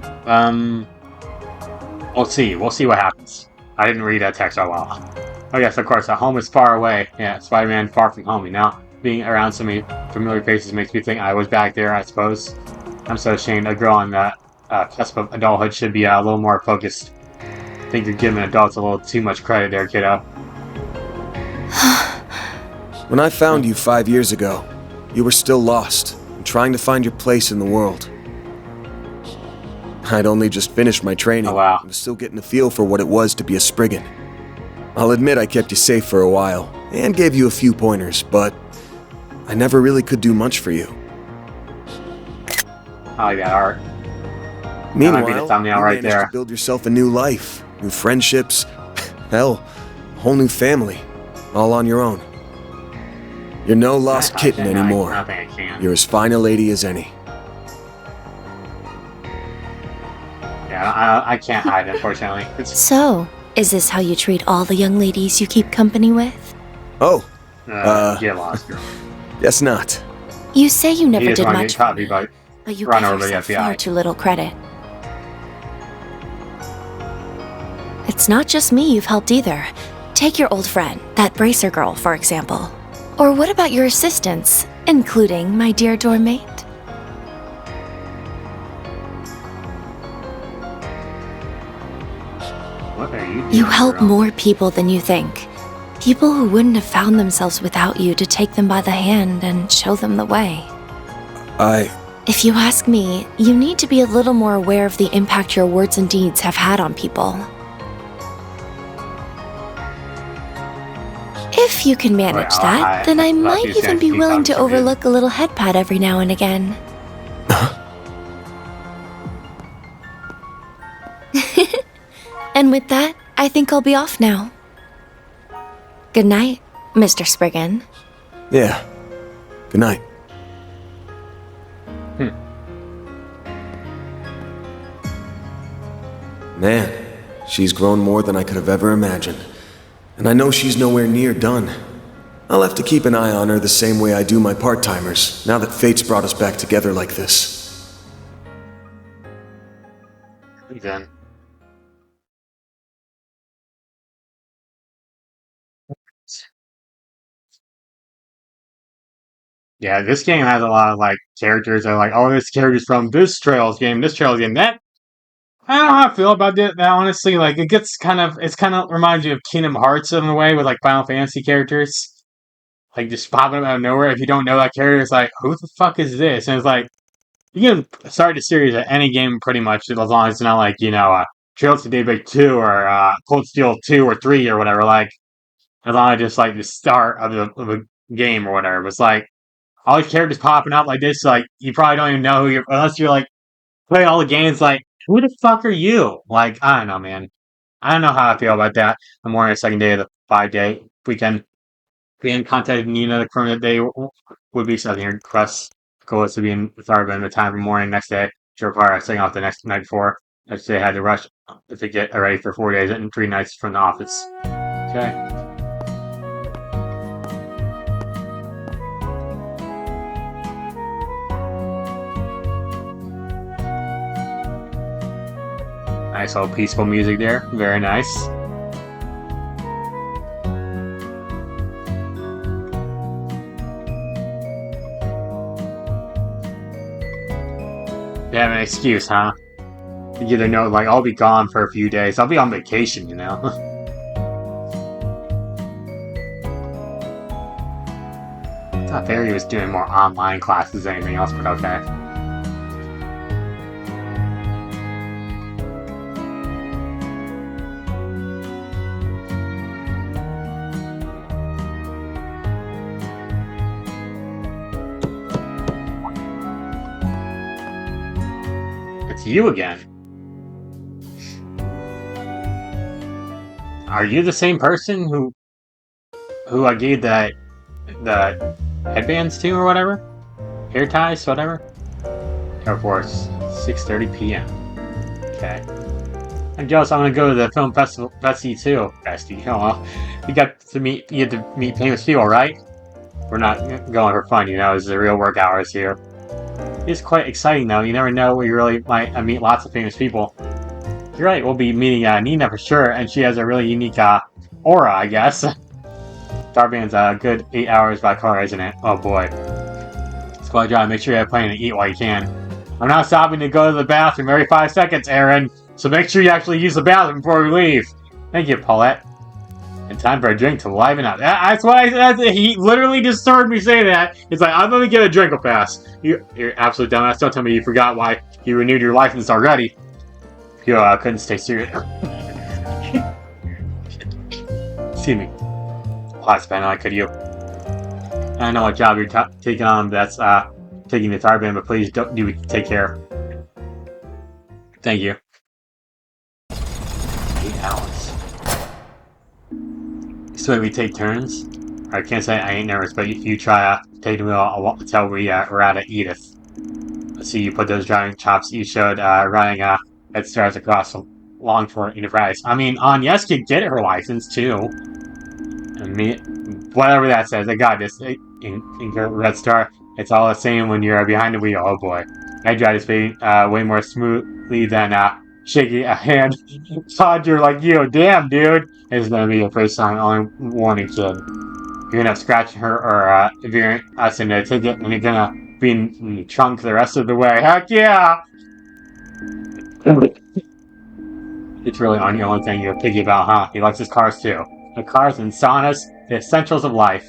S1: We'll see. We'll see what happens. I didn't read that text for a while. Oh yes, of course. Home is far away. Yeah, Spider-Man far from home. Now, being around so many familiar faces makes me think I was back there, I suppose. I'm so ashamed. A girl on the cusp of adulthood should be a little more focused. I think you're giving adults a little too much credit there, kiddo.
S6: When I found you 5 years ago, you were still lost and trying to find your place in the world. I'd only just finished my training.
S1: Oh, wow.
S6: I was still getting a feel for what it was to be a Spriggan. I'll admit I kept you safe for a while and gave you a few pointers, but I never really could do much for you.
S1: I like that art.
S6: Meanwhile,
S1: might be the thumbnail
S6: you
S1: right
S6: managed
S1: there.
S6: to build yourself a new life, new friendships, hell, a whole new family, all on your own. You're no lost kitten anymore.
S1: I think I can.
S6: You're as fine a lady as any.
S1: Yeah, I can't hide, unfortunately. It's,
S4: So, is this how you treat all the young ladies you keep company with?
S6: Oh,
S1: get lost, girl.
S6: guess not.
S4: You say you
S1: He
S4: never
S1: just
S4: did
S1: wanted to
S4: much
S1: get
S4: for
S1: caught
S4: me,
S1: by
S4: but you
S1: run
S4: give
S1: over the
S4: yourself
S1: FBI.
S4: far too little credit. It's not just me you've helped either. Take your old friend, that bracer girl, for example. Or what about your assistants, including my dear dorm mate?
S1: What are you doing,
S4: You help
S1: girl?
S4: more people than you think. People who wouldn't have found themselves without you to take them by the hand and show them the way. If you ask me, you need to be a little more aware of the impact your words and deeds have had on people. If you can manage
S1: Well,
S4: that, then I
S1: thought
S4: might
S1: you was
S4: even
S1: gonna
S4: be
S1: keep
S4: willing
S1: on
S4: to
S1: forgetting.
S4: overlook a little head pat every now and again. And with that, I think I'll be off now. Good night, Mr. Spriggan.
S6: Yeah. Good night. Man, she's grown more than I could have ever imagined. And I know she's nowhere near done. I'll have to keep an eye on her the same way I do my part-timers, now that fate's brought us back together like this.
S1: Then. Yeah, this game has a lot of like characters that are like, oh, this character's from this Trails game, this Trails game. That I don't know how I feel about that. Honestly, like it's kind of reminds you of Kingdom Hearts in a way with like Final Fantasy characters, like just popping up out of nowhere. If you don't know that character, it's like, who the fuck is this? And it's like you can start the series at any game pretty much as long as it's not like Trails to Daybreak 2 or Cold Steel 2 or 3 or whatever. Like as long as just like the start of the game or whatever. It's like all these characters popping up like this, like you probably don't even know who you're unless you're like play all the games. Like who the fuck are you? Like I don't know, man. I don't know how I feel about that. I'm more on the second day of the 5-day weekend. Being contacted Nina to confirm that they would be setting your requests. Goal is to be in Tharbad in the time of morning next day. To require setting off the next night before. Next day had to rush to get ready for 4 days and 3 nights from the office. Okay. Nice little peaceful music there. Very nice. You have an excuse, huh? You either know, like, I'll be gone for a few days. I'll be on vacation, you know? I thought Barry was doing more online classes than anything else, but okay. It's you again. Are you the same person who I gave the headbands to or whatever? Hair ties, whatever? Air Force, 6:30 p.m. Okay. I'm jealous. I'm gonna go to the film festival, Bestie too. Bestie, oh well. You get to meet famous people, right? We're not going for fun, you know. This is the real work hours here. It's quite exciting though. You never know where you really might meet lots of famous people. You're right. We'll be meeting Nina for sure, and she has a really unique aura, I guess. Tharbad's a good 8 hours by car, isn't it? Oh boy. Squad drive. Make sure you have plenty to eat while you can. I'm not stopping to go to the bathroom every 5 seconds, Aaron. So make sure you actually use the bathroom before we leave. Thank you, Paulette. And time for a drink to liven up. That's why he literally just heard me say that. It's like, I'm gonna get a drink pass. You're absolute dumbass. Don't tell me you forgot why you renewed your license already. You couldn't stay serious. Excuse me. Class I could you? I know what job you're taking on. That's taking the Tharbad, but please don't take care. Thank you. 8 hours. So we take turns. I can't say I ain't nervous, but if you try take the wheel until we're at Edith. Let's see, you put those driving chops you showed running head stars across long for Enterprise. I mean, Yes could get her license too. I mean, whatever that says, I got this. In Red Star, it's all the same when you're behind the wheel. Oh boy, I drive this thing way more smoothly than shaking a hand. Todd, you're like, yo, damn, dude. It's gonna be your first time. Only warning, kid. You're gonna have scratch her, or if you're us in a ticket, and you're gonna be in the trunk the rest of the way. Heck yeah! It's really on the only thing you're picky about, huh? He likes his cars too. The cars and saunas, the essentials of life.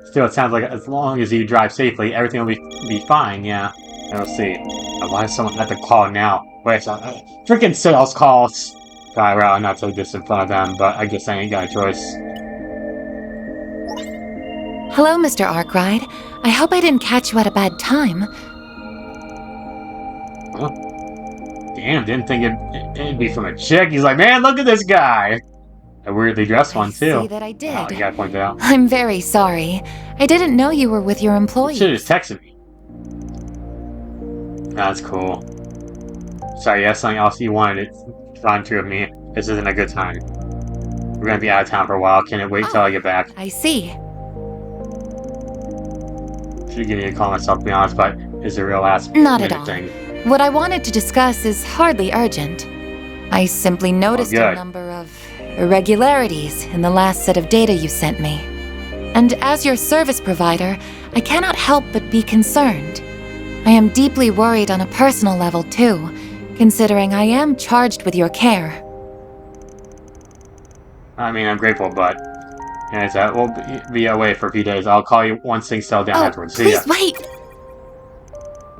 S1: Still, it sounds like as long as you drive safely, everything will be fine, yeah. We'll see. Why is someone at the call now? Wait, freaking sales calls! I'd rather not take this in front of them, but I guess I ain't got a choice.
S7: Hello, Mr. Arkwright. I hope I didn't catch you at a bad time.
S1: Huh? Damn, didn't think it'd be from a chick. He's like, man, look at this guy! A weirdly dressed one, too.
S7: See that I did.
S1: Oh, you gotta point that out.
S7: I'm very sorry. I didn't know you were with your employees.
S1: You should've texted me. That's cool. Sorry, you have something else you wanted to run through with me. This isn't a good time. We're gonna be out of town for a while. Can it wait till I get back?
S7: I see.
S1: Should give you a call myself, to be honest, but it's a real last
S7: Not at
S1: minute
S7: all.
S1: thing.
S7: What I wanted to discuss is hardly urgent. I simply noticed a
S1: good.
S7: number of irregularities in the last set of data you sent me. And as your service provider, I cannot help but be concerned. I am deeply worried on a personal level, too, considering I am charged with your care.
S1: I mean, I'm grateful, but... Yeah, we'll be away for a few days. I'll call you once things settle down afterwards. See ya.
S7: Please wait!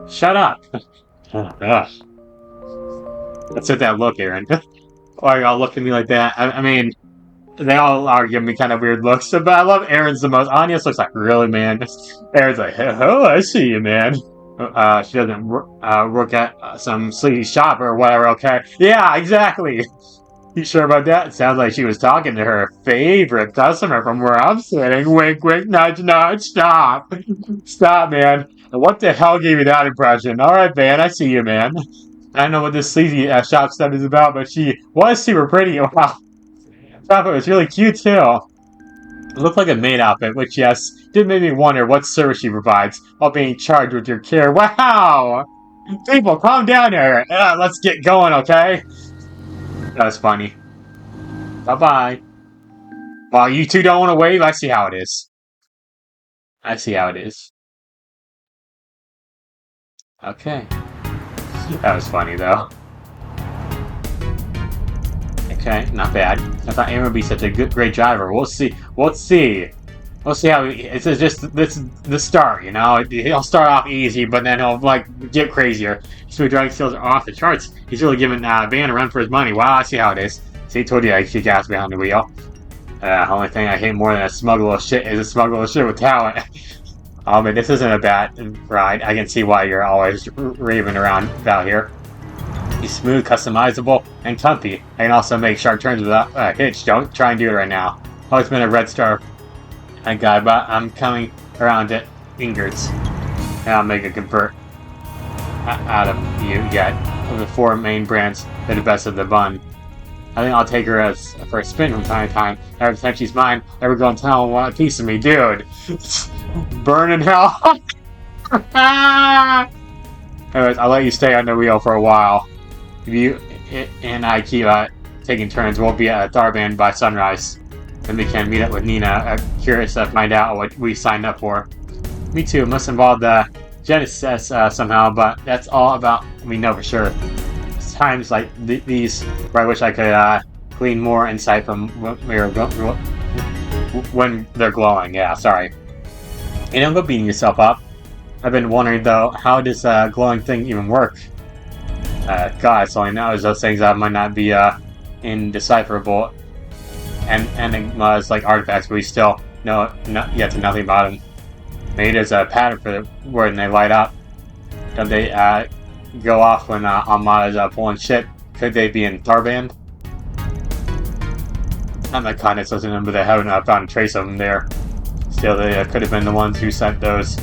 S1: Shut up! Ugh. That's it, that look, Aaron. Why y'all look at me like that? I mean, they all are giving me kind of weird looks, but I love Aaron's the most. Ania's looks like, really, man? Aaron's like, oh, I see you, man. She doesn't work at some sleazy shop or whatever, okay? Yeah, exactly! You sure about that? It sounds like she was talking to her favorite customer from where I'm sitting. Wink, wink, nudge, nudge, stop! Stop, man. What the hell gave you that impression? Alright, man, I see you, man. I don't know what this sleazy shop stuff is about, but she was super pretty. Wow. It was really cute, too. It looked like a maid outfit, which, yes, did make me wonder what service she provides while being charged with your care. Wow! People, calm down here. Let's get going, okay? That was funny. Bye-bye. Well, you two don't want to wave? I see how it is. I see how it is. Okay. That was funny, though. Okay, not bad. I thought Aaron would be such a great driver. We'll see. We'll see. We'll see how it's just the start, you know. He'll start off easy, but then he'll like get crazier. His driving skills are off the charts. He's really giving Van a run for his money. Wow, I see how it is. See, I told you I kick ass behind the wheel. Only thing I hate more than a smuggler of shit is a smuggler of shit with talent. Oh, but this isn't a bad ride. I can see why you're always raving around out here. He's smooth, customizable, and comfy. I can also make sharp turns without a hitch. Don't try and do it right now. Always been a Red Star guy, but I'm coming around to Ingrid's. And I'll make a convert out of you yet. Of the 4 main brands, they're the best of the bun. I think I'll take her for a spin from time to time. Every time she's mine, every girl in town will want a piece of me, dude. Burning hell. Anyways, I'll let you stay on the wheel for a while. If you and I keep taking turns, we'll be at Tharbad by sunrise. Then we can meet up with Nina. Curious to find out what we signed up for. Me too. Must involve the Genesis somehow, but that's all about we know for sure. It's times like these where I wish I could glean more insight from what we were when they're glowing, yeah, sorry. You don't go beating yourself up. I've been wondering, though, how does a glowing thing even work? God, so I know those things that might not be, indecipherable and enigmas like artifacts, but we still know yet to nothing about them. Maybe there's a pattern for when they light up. Don't they, go off when, Armada's, pulling shit? Could they be in Tharbad? Not that kind of doesn't know, but they haven't found a trace of them there. Still, they could have been the ones who sent those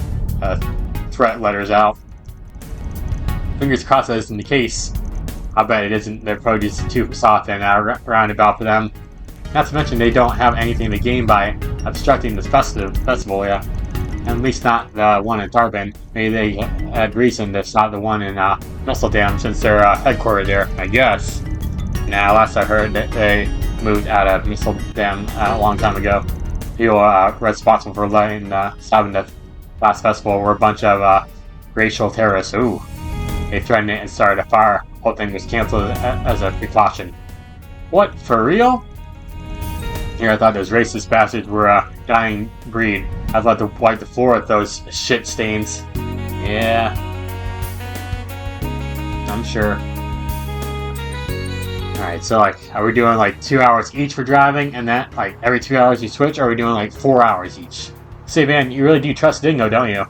S1: threat letters out. Fingers crossed that isn't the case. I bet it isn't. They're probably just too soft and roundabout for them. Not to mention they don't have anything to gain by obstructing this festival, yeah. At least not the one in Tharbad. Maybe they had reason to stop the one in Mistledam since they're headquartered there, I guess. Now, last I heard that they moved out of Mistledam a long time ago. People responsible for stopping the last festival were a bunch of racial terrorists. Ooh. They threatened it and started a fire. The whole thing was cancelled as a precaution. What, for real? Here I thought those racist bastards were a dying breed. I'd love to wipe the floor with those shit stains. Yeah. I'm sure. Alright, so are we doing 2 hours each for driving, and then every 2 hours you switch, or are we doing 4 hours each? Say, man, you really do trust Dingo, don't you?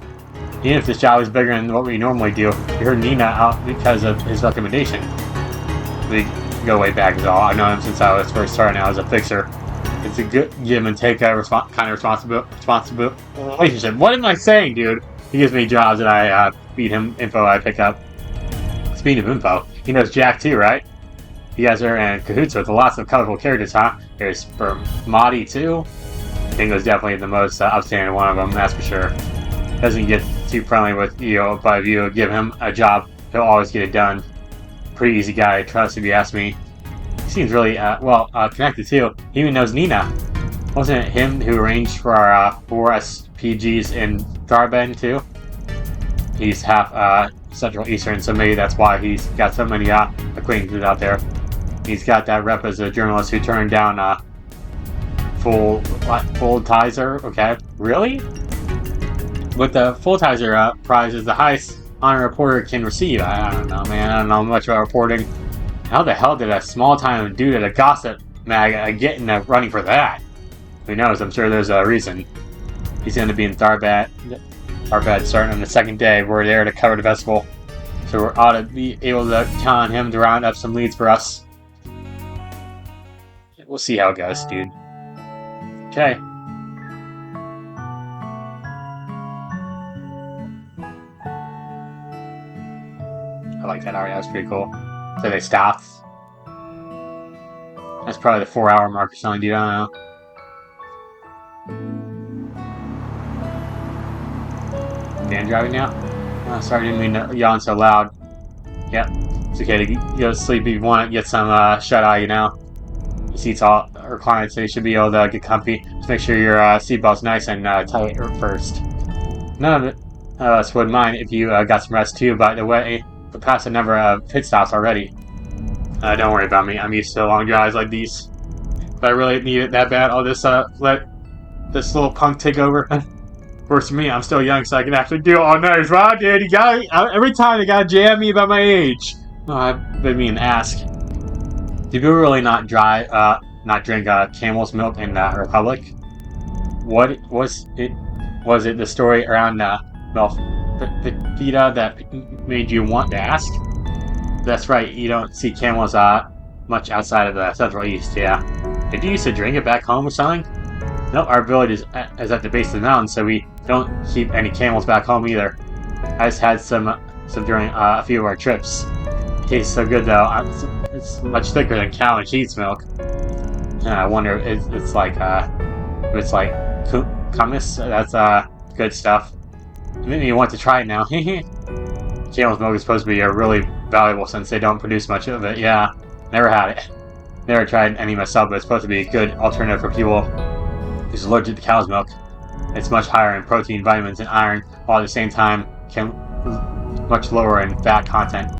S1: Even if this job is bigger than what we normally do, we heard Nina out because of his recommendation. We go way back as all. I've known him since I was first starting out as a fixer. It's a good give and take kind of responsible relationship. What am I saying, dude? He gives me jobs and I feed him info I pick up. Speaking of info, he knows Jack too, right? You guys are in cahoots with lots of colorful characters, huh? There's Spermati too. Dingo's definitely the most outstanding one of them, that's for sure. Doesn't get too friendly with you, but if you give him a job, he'll always get it done. Pretty easy guy to trust if you ask me. He seems really, connected too. He even knows Nina. Wasn't it him who arranged for our 4 SPGs in Tharbad too? He's half Central Eastern, so maybe that's why he's got so many acquaintances out there. He's got that rep as a journalist who turned down Full-Tizer. Okay, really? But the Full-Tizer prize is the highest honor a reporter can receive. I don't know, man. I don't know much about reporting. How the hell did a small-time dude at a gossip mag get in the running for that? Who knows? I'm sure there's a reason. He's going to be in Tharbad starting on the second day. We're there to cover the festival, so we ought to be able to count on him to round up some leads for us. We'll see how it goes, dude. Okay. I like that already. That was pretty cool. So they stopped. That's probably the 4-hour mark or something, dude. I don't know. Dan driving now? Oh, sorry, didn't mean to yawn so loud. Yep. It's okay to go to sleep if you want to get some shut-eye, you know. The seats all reclined, so you should be able to get comfy. Just make sure your seatbelt's nice and tight first. None of us wouldn't mind if you got some rest too, by the way. We're past a number of pit stops already. Don't worry about me. I'm used to long drives like these. But I really need it that bad. I'll just let this little punk take over. Works for me. I'm still young, so I can actually do it all night. Wow, dude, you got every time you gotta jam me about my age. Oh, I've been being asked. Do people really not drink camel's milk in the Republic? What was it? Was it the story around Melfita that made you want to ask? That's right. You don't see camels much outside of the Central East. Yeah. Did you used to drink it back home or something? Nope. Our village is at the base of the mountain, so we don't keep any camels back home either. I just had some during a few of our trips. It tastes so good though. It's much thicker than cow and sheep's milk. I wonder if it's like kummis. That's good stuff. It made me want to try it now. Camel's milk is supposed to be really valuable since they don't produce much of it. Yeah, never had it. Never tried any myself, but it's supposed to be a good alternative for people who's allergic to cow's milk. It's much higher in protein, vitamins, and iron, while at the same time much lower in fat content.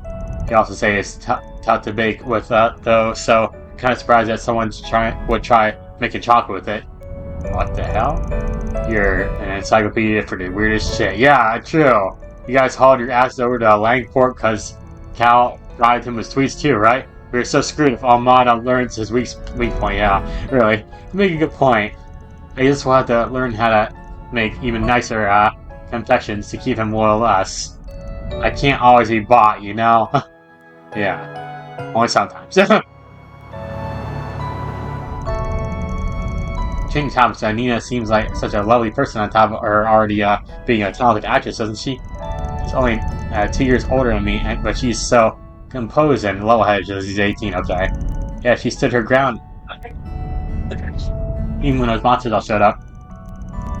S1: They also say it's tough to bake with though, so I'm kind of surprised that someone would try making chocolate with it. What the hell? You're an encyclopedia for the weirdest shit. Yeah, true. You guys hauled your ass over to Langport because Cal bribed him with tweets too, right? We were so screwed if Almada learns his weak point. Yeah, really. You make a good point. I just will have to learn how to make even nicer confections to keep him loyal to us. I can't always be bought, you know? Yeah, only sometimes. Changing topics, Nina seems like such a lovely person on top of her already being a talented actress, doesn't she? She's only 2 years older than me, but she's so composed and level-headed as she's 18, okay? Yeah, she stood her ground even when those monsters all showed up.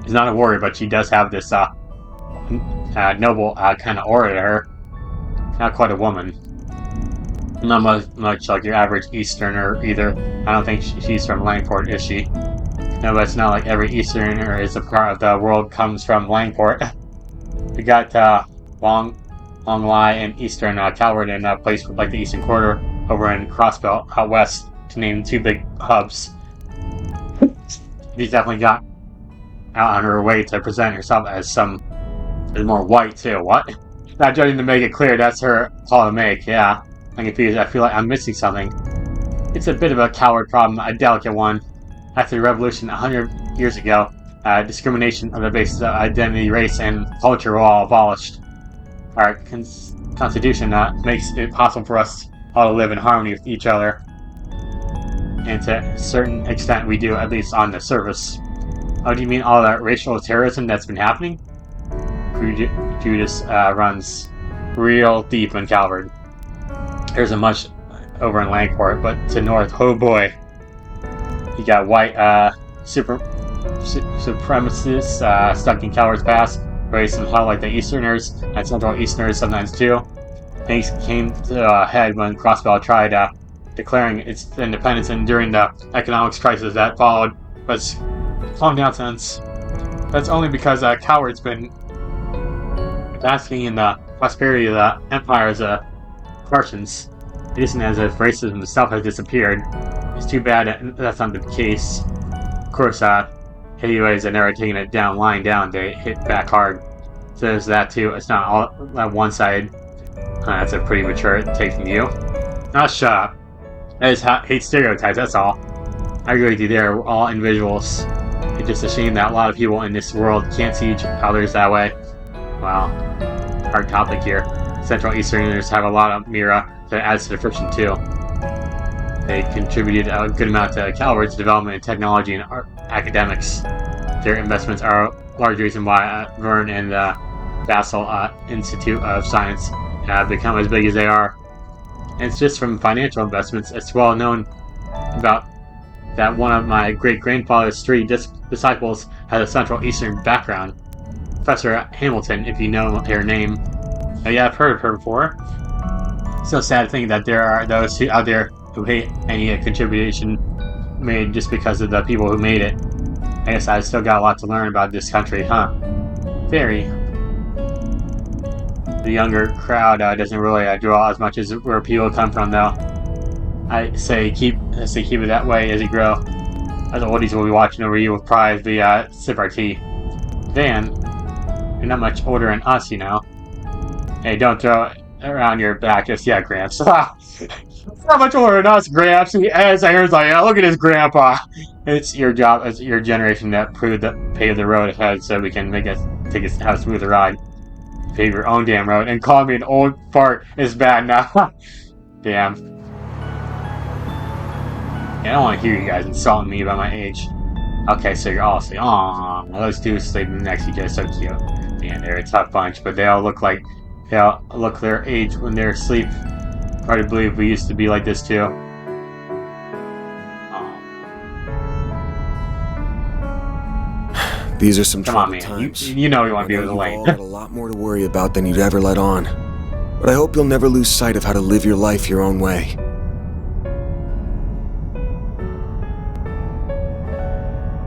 S1: She's not a warrior, but she does have this noble kind of aura to her. Not quite a woman. Not much like your average Easterner either. I don't think she's from Langport, is she? No, but it's not like every Easterner is a part of the world comes from Langport. We got Long Lai and Eastern Calvert in a place like the Eastern Quarter over in Crossbelt out west, to name 2 big hubs. She's definitely got out on her way to present herself as more white too. What? Not judging to make it clear that's her call to make. Yeah, I'm confused. I feel like I'm missing something. It's a bit of a coward problem, a delicate one. After the revolution 100 years ago, discrimination on the basis of identity, race, and culture were all abolished. Our constitution makes it possible for us all to live in harmony with each other. And to a certain extent we do, at least on the surface. Oh, do you mean all that racial terrorism that's been happening? Judas runs real deep in Calvert. There isn't much over in Langport, but to north, oh boy. You got white supremacists stuck in Calvert's Pass, raised some hell like the Easterners and Central Easterners sometimes too. Things came to a head when Crossbell tried declaring its independence, and during the economics crisis that followed. But calm down, since that's only because Calvert's been basking in the prosperity of the Empire's Prussians. It isn't as if racism itself has disappeared. It's too bad that's not the case. Of course, AUAs are never taking it down, lying down. They hit back hard. So there's that too. It's not all one-sided. That's a pretty mature take from you. Now shut up. I just hate stereotypes, that's all. I agree with you there. We're all individuals. It's just a shame that a lot of people in this world can't see each others that way. Wow. Hard topic here. Central Easterners have a lot of Mira that adds to the friction too. They contributed a good amount to Calvert's development in technology and academics. Their investments are a large reason why Vern and the Basel Institute of Science have become as big as they are. And it's just from financial investments. It's well known about that one of my great-grandfather's 3 disciples has a Central Eastern background. Professor Hamilton, if you know her name. Yeah, I've heard of her before. It's so sad to think that there are those out there who hate any contribution made just because of the people who made it. I guess I've still got a lot to learn about this country, huh? Very. The younger crowd doesn't really draw as much as where people come from, though. I say keep it that way as you grow. As oldies will be watching over you with pride as we sip our tea. Van, you're not much older than us, you know. Hey, don't throw it around your back just yet, Gramps. Not much older than us, Gramps. As Aaron's like, yeah, look at his grandpa. It's your job, it's your generation that pave the road ahead so we can have a smoother ride. Pave your own damn road and call me an old fart is bad now. Damn. Yeah, I don't want to hear you guys insulting me about my age. Okay, so you're all saying, "Aw, those two sleeping next to each other, so cute." Man, they're a tough bunch, but they all look their age when they're asleep. Hard to believe we used to be like this too.
S6: These are some
S1: Come on,
S6: troubled
S1: man.
S6: times.
S1: You know you want to be with
S6: You've
S1: Elaine.
S6: all got a lot more to worry about than you'd ever let on. But I hope you'll never lose sight of how to live your life your own way.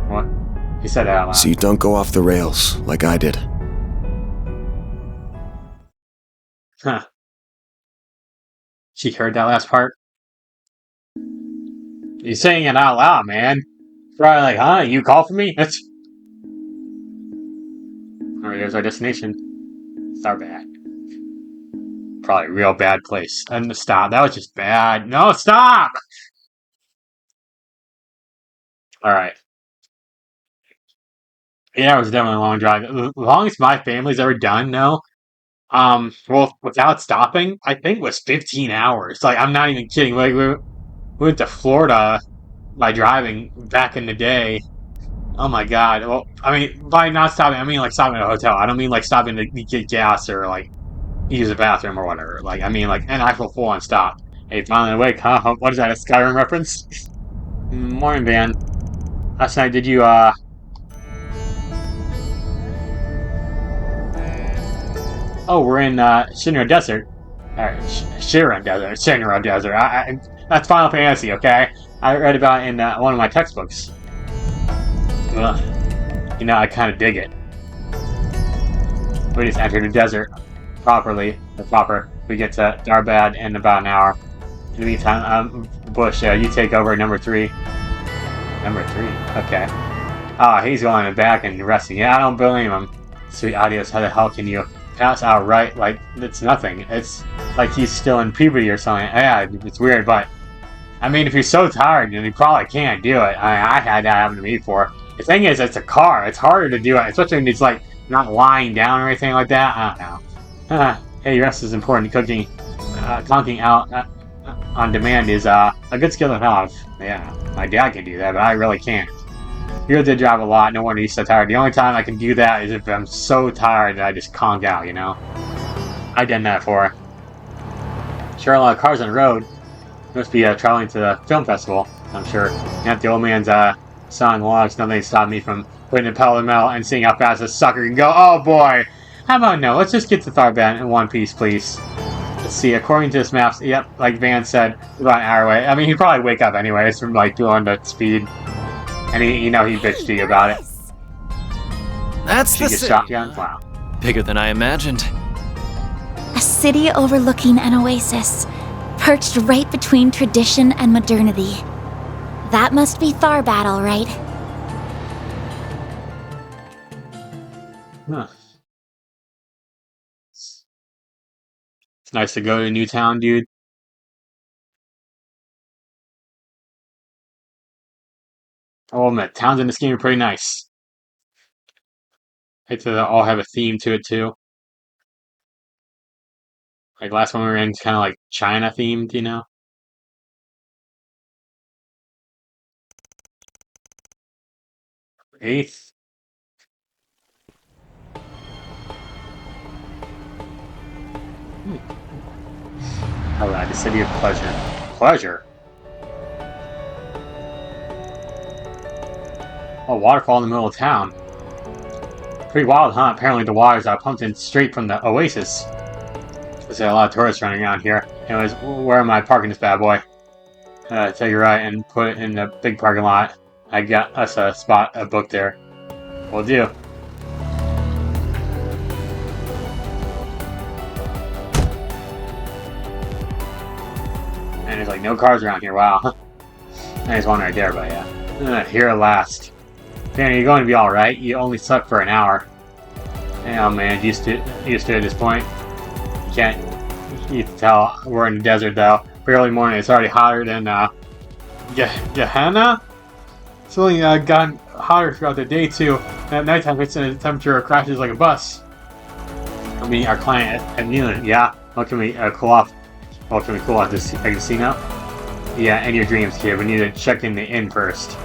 S1: What? He said that out loud.
S6: So you don't go off the rails like I did.
S1: Huh. She heard that last part? He's saying it out loud, man. Probably like, huh? You call for me? That's. Alright, there's our destination. Tharbad. Probably a real bad place. And stop. That was just bad. No, stop! Alright. Yeah, it was definitely a long drive. The longest my family's ever done, no. Well, without stopping, I think was 15 hours. Like, I'm not even kidding. Like, we went to Florida by driving back in the day. Oh my god. Well, I mean, by not stopping, I mean like stopping at a hotel. I don't mean like stopping to get gas or like use a bathroom or whatever. Like, I mean like an actual full on stop. Hey, finally awake, huh? What is that, a Skyrim reference? Morning, Van. Last night, did you, Oh, we're in, Shinra Desert. Alright, Shinra Desert. Shinra Desert. That's Final Fantasy, okay? I read about it in one of my textbooks. Ugh. You know, I kind of dig it. We just entered the desert properly. We get to Tharbad in about an hour. In the meantime, Bush, you take over number 3. Number 3? Okay. Ah, he's going back and resting. Yeah, I don't blame him. Sweet Adios, how the hell can you pass out right like it's nothing? It's like he's still in puberty or something. Yeah, it's weird, but I mean, if you're so tired, then you probably can't do it. I had that happen to me before. The thing is, it's a car. It's harder to do it, especially when it's like not lying down or anything like that. I don't know. Hey, rest is important. Conking out on demand is a good skill to have. Yeah, my dad can do that, but I really can't. You did drive a lot. No wonder he's so tired. The only time I can do that is if I'm so tired that I just conk out, you know? I've done that before. Sure, a lot of cars on the road. Must be traveling to the film festival, I'm sure. Not the old man's sawing logs. Nothing stopped me from putting the pedal to the metal and seeing how fast this sucker can go. Oh boy! How about no? Let's just get to Tharbad in one piece, please. Let's see, according to this map, yep, like Van said, about an hour away. I mean, he'd probably wake up anyways from like doing the speed. And he bitched to you about it.
S8: That's
S1: She
S8: the
S1: gets
S8: city.
S1: shotgun? Wow.
S8: Bigger than I imagined.
S4: A city overlooking an oasis, perched right between tradition and modernity. That must be Tharbad, all right.
S1: Huh. It's nice to go to a new town, dude. I'll admit, towns in this game are pretty nice. They all have a theme to it, too. Like, last one we were in, kind of like China themed, you know? Eighth. Alright, the city of pleasure. Pleasure? Oh, waterfall in the middle of town. Pretty wild, huh? Apparently the waters are pumped in straight from the oasis. There's a lot of tourists running around here. Anyways, where am I parking this bad boy? Take a right and put it in the big parking lot. I got us a spot, a book there. Will do. And there's like no cars around here, wow. There's one right there, but yeah. Here at last. Danny, you're going to be alright. You only slept for an hour. Oh man, used to at this point. You can tell we're in the desert though. Early morning, it's already hotter than Gehenna? It's only gotten hotter throughout the day too. And at nighttime, the temperature crashes like a bus. I mean, our client at noon, yeah. What can we cool off? What can we cool off this casino? Yeah, in your dreams, kid. We need to check in the inn first.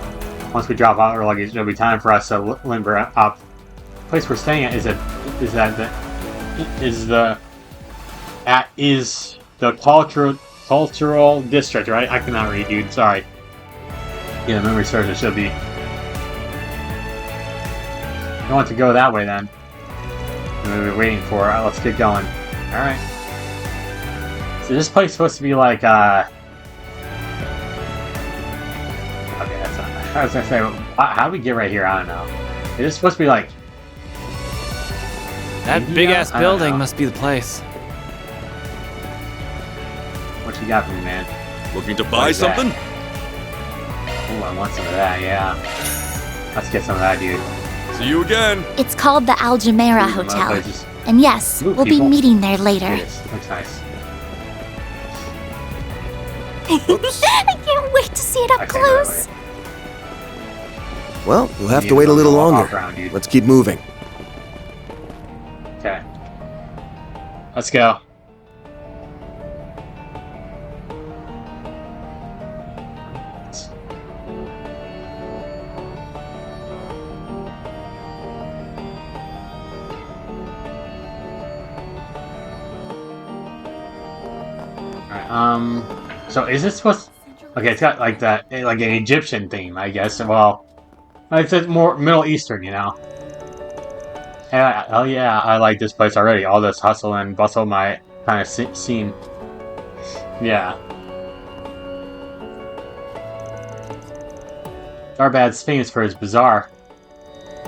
S1: Once we drop out our luggage, it'll be time for us to limber up. The place we're staying at is the cultural district, right? I cannot read, dude. Sorry. Yeah, memory serves. It should be. You want to go that way then? We're waiting for. Let's get going. All right. So this place is supposed to be like Okay, that's not. I was gonna say, how do we get right here? I don't know. Is this supposed to be like?
S8: That big-ass building must be the place.
S1: What you got for me, man?
S9: Looking to buy something?
S1: Ooh, I want some of that, yeah. Let's get some of that, dude.
S6: See you again.
S4: It's called the Aljamera
S1: Ooh,
S4: Hotel.
S1: motherfuckers.
S4: And yes,
S1: Ooh,
S4: we'll be
S1: people.
S4: meeting there later.
S1: Yes, looks nice.
S4: I can't wait to see it up
S1: Okay, wait,
S4: close.
S1: wait.
S6: Well, you'll have
S1: You
S6: to wait a
S1: don't
S6: little
S1: go off
S6: longer.
S1: round, dude.
S6: Let's keep moving.
S1: Okay. Let's go. Alright, so is this supposed... Okay, it's got like that, like an Egyptian theme, I guess. Well, it's more Middle Eastern, you know? Yeah, oh yeah, I like this place already. All this hustle and bustle might kind of seem... Yeah. Tharbad's famous for his bazaar.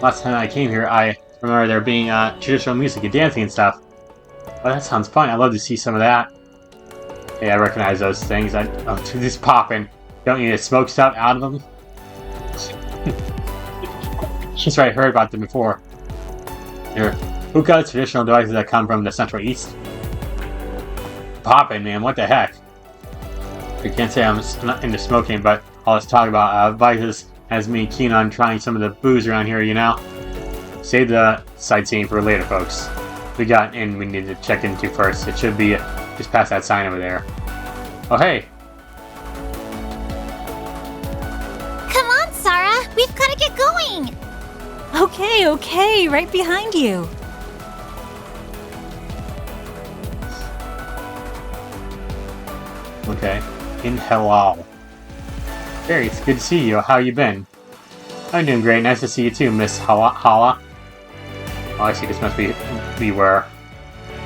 S1: Last time I came here, I remember there being traditional music and dancing and stuff. Oh, that sounds fun. I'd love to see some of that. Yeah, I recognize those things. Just popping. Don't need to smoke stuff out of them. That's right, I heard about them before. They're hookahs, traditional devices that come from the Central East. Popping, man, what the heck? I can't say I'm not into smoking, but all this talk about vices has me keen on trying some of the booze around here, you know? Save the sightseeing for later, folks. We got in we need to check into first. It should be just past that sign over there. Oh, hey!
S2: Come on, Sarah. We've got to get going.
S9: Okay, right behind you.
S1: Okay. In Halal. Hey, it's good to see you. How you been? I'm doing great. Nice to see you too, Miss Hala. Oh, I see. This must be where...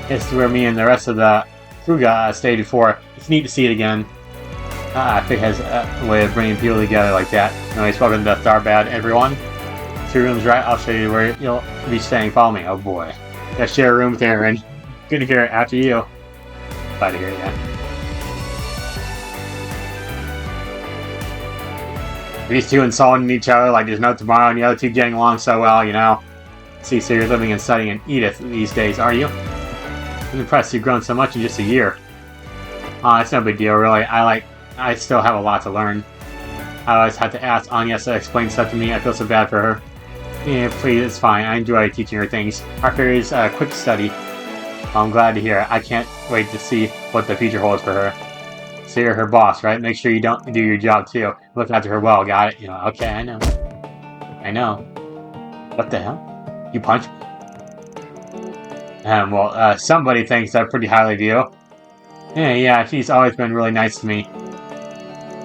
S1: This is where me and the rest of the crew stayed before. It's neat to see it again. I think it has a way of bringing people together like that. Anyways, welcome to Tharbad, everyone. 2 rooms, right? I'll show you where you'll be staying. Follow me. Oh boy. Gotta share a room with Aaron. Good to hear it. After you. Glad to hear it, yeah. These two insulting each other like there's no tomorrow, and the other two getting along so well, you know. See, so you're living and studying in Edith these days, are you? I'm impressed you've grown so much in just a year. It's no big deal, really. I still have a lot to learn. I always have to ask Anya to explain stuff to me. I feel so bad for her. Yeah, please, it's fine. I enjoy teaching her things. Our theory is quick study. I'm glad to hear it. I can't wait to see what the future holds for her. So you're her boss, right? Make sure you don't do your job too. Look after her well, got it? You know, okay, I know. I know. What the hell? You punch? Well, somebody thinks that pretty highly of you. Yeah, she's always been really nice to me.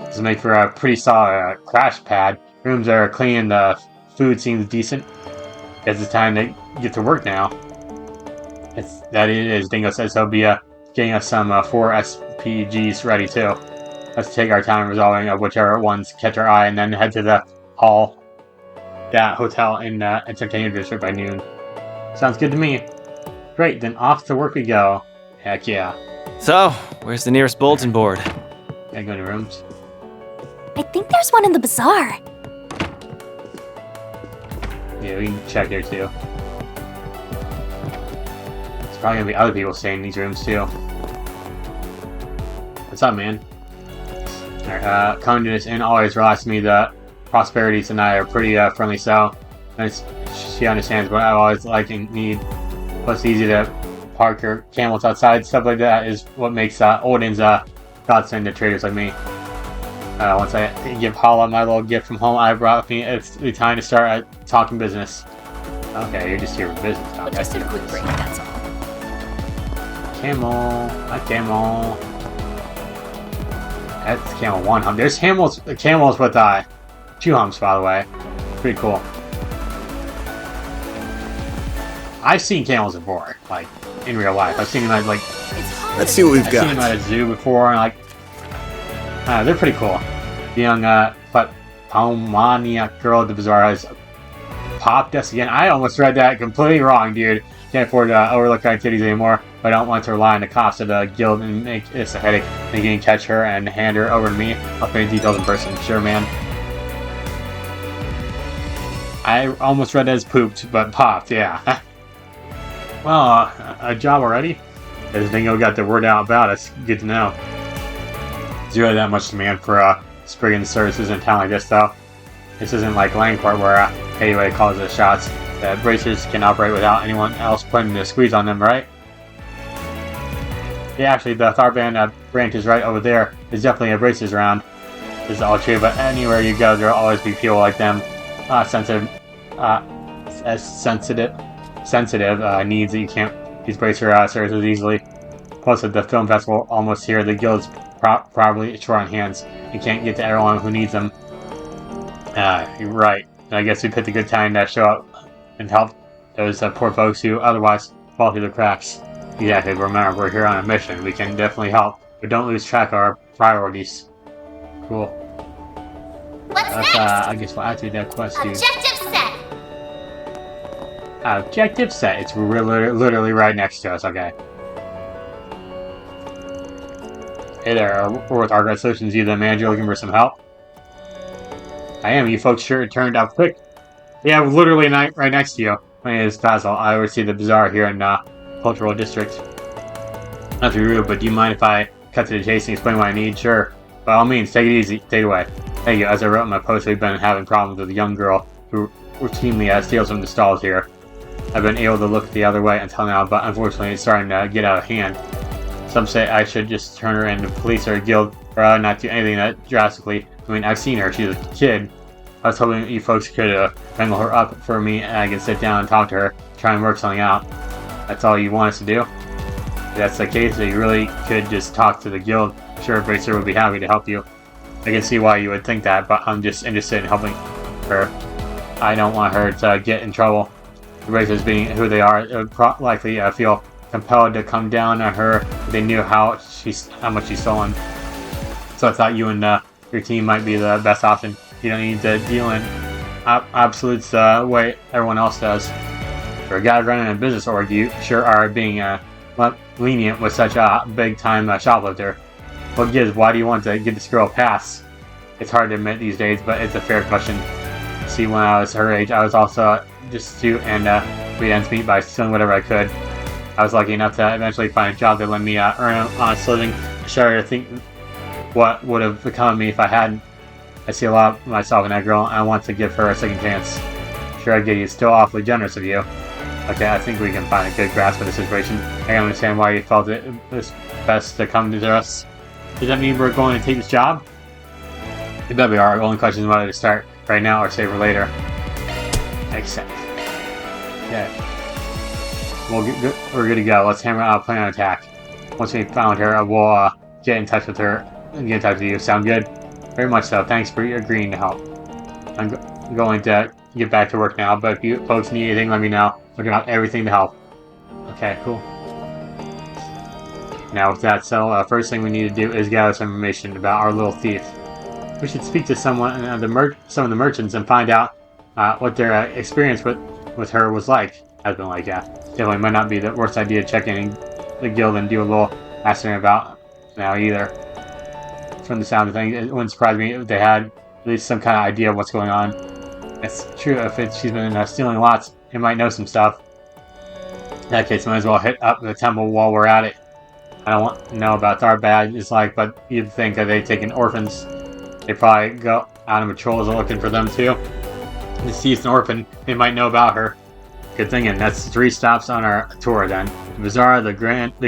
S1: This will make for a pretty solid crash pad. Rooms are clean, the food seems decent. Guess it's time to get to work now. That it is. Dingo says he'll be getting us some 4 SPGs ready too. Let's take our time resolving whichever ones catch our eye and then head to the hall. That hotel in the entertainment district by noon. Sounds good to me. Great, then off to work we go. Heck yeah.
S8: So, where's the nearest bulletin board?
S1: Gotta go to rooms.
S4: I think there's one in the bazaar.
S1: Yeah, we can check there too. There's probably gonna be other people staying in these rooms too. What's up, man? Alright, coming to this inn always relaxes me. The Prosperities and I are pretty friendly, so she understands what I always like and need. Plus, easy to park your camels outside. Stuff like that is what makes Odin's godsend to traders like me. Once I give Hala my little gift from home I brought with me, it's the time to start talking business. Okay, you're just here for business. Now.
S2: Just a quick break, that's all.
S1: Camel, not camel. That's camel 1 hump. There's camels with 2 humps, by the way. Pretty cool. I've seen camels before, like in real life. I've seen them at like.
S6: Let's see what we've
S1: I've seen them
S6: got.
S1: at a zoo before, and like. They're pretty cool. The young Palmaniac girl at the bazaar has popped us again. I almost read that completely wrong, dude. Can't afford to overlook her activities anymore, but I don't want to rely on the cops of the guild and make this a headache. Maybe you can catch her and hand her over to me. I'll pay details in person. Sure, man. I almost read it as pooped, but popped, yeah. Well, a job already? As Dingo got the word out about us, good to know. There's really that much demand for Spriggan's services in town like this, though. This isn't like Langport where Hayway calls the shots. The bracers can operate without anyone else putting the squeeze on them, right? Yeah, actually, the Tharbad branch is right over there. There's definitely a bracers around. This is all true, but anywhere you go, there'll always be people like them. Sensitive needs that you can't use bracer services easily. Plus, at the film festival almost here, the guild's probably short on hands. You can't get to everyone who needs them. You're right. And I guess we picked a good time to show up and help those poor folks who otherwise fall through the cracks. Exactly. Remember, we're here on a mission. We can definitely help, but don't lose track of our priorities. Cool.
S2: What's next?
S1: I guess we'll activate that quest too.
S2: Objective set.
S1: Objective set. It's literally right next to us. Okay. Hey there, we're with Argyle Solutions. You the manager looking for some help? I am. You folks sure turned up quick. Yeah, literally right next to you. My name is Basil. I oversee the bazaar here in Cultural District. Not to be rude, but do you mind if I cut to the chase and explain what I need? Sure. By all means, take it easy. Take it away. Thank you. As I wrote in my post, we've been having problems with a young girl who routinely steals from the stalls here. I've been able to look the other way until now, but unfortunately it's starting to get out of hand. Some say I should just turn her into police or a guild, or not do anything that drastically. I mean, I've seen her. She's a kid. I was hoping you folks could wrangle her up for me and I could sit down and talk to her, try and work something out. That's all you want us to do? If that's the case, that you really could just talk to the guild. Sure, Bracer would be happy to help you. I can see why you would think that, but I'm just interested in helping her. I don't want her to get in trouble. The Bracers being who they are, would likely feel compelled to come down on her if they knew how much she's stolen. So I thought you and your team might be the best option. You don't need to deal in absolutes the way everyone else does. For a guy running a business org, you sure are being lenient with such a big-time shoplifter. What gives? Why do you want to give this girl a pass? It's hard to admit these days, but it's a fair question. See, when I was her age, I was also just to and we'd ends meet by stealing whatever I could. I was lucky enough to eventually find a job that let me earn an honest living. I started to think what would have become of me if I hadn't. I see a lot of myself in that girl, and I want to give her a second chance. Sure, I get you. Still awfully generous of you. Okay, I think we can find a good grasp of the situation. I can understand why you felt it was best to come to us. Does that mean we're going to take this job? You bet we are. The only question is whether to start right now or save for later. Makes sense. Okay. We're good to go. Let's hammer out a plan of attack. Once we found her, we'll get in touch with her and get in touch with you. Sound good? Very much so. Thanks for agreeing to help. I'm going to get back to work now, but if you folks need anything, let me know. We're doing everything to help. Okay, cool. Now with that settled, first thing we need to do is gather some information about our little thief. We should speak to someone, some of the merchants, and find out what their experience with her was like. Has been like, yeah. Definitely might not be the worst idea to check in the guild and do a little asking about now either. From the sound of things, it wouldn't surprise me if they had at least some kind of idea of what's going on. It's true, if she's been stealing lots, it might know some stuff. In that case, might as well hit up the temple while we're at it. I don't want to know about Tharbad it's like, but you'd think that they take in orphans. They probably go out on patrols looking for them too. If she's an orphan, they might know about her. Good thinking. That's 3 stops on our tour then. The bazaar, the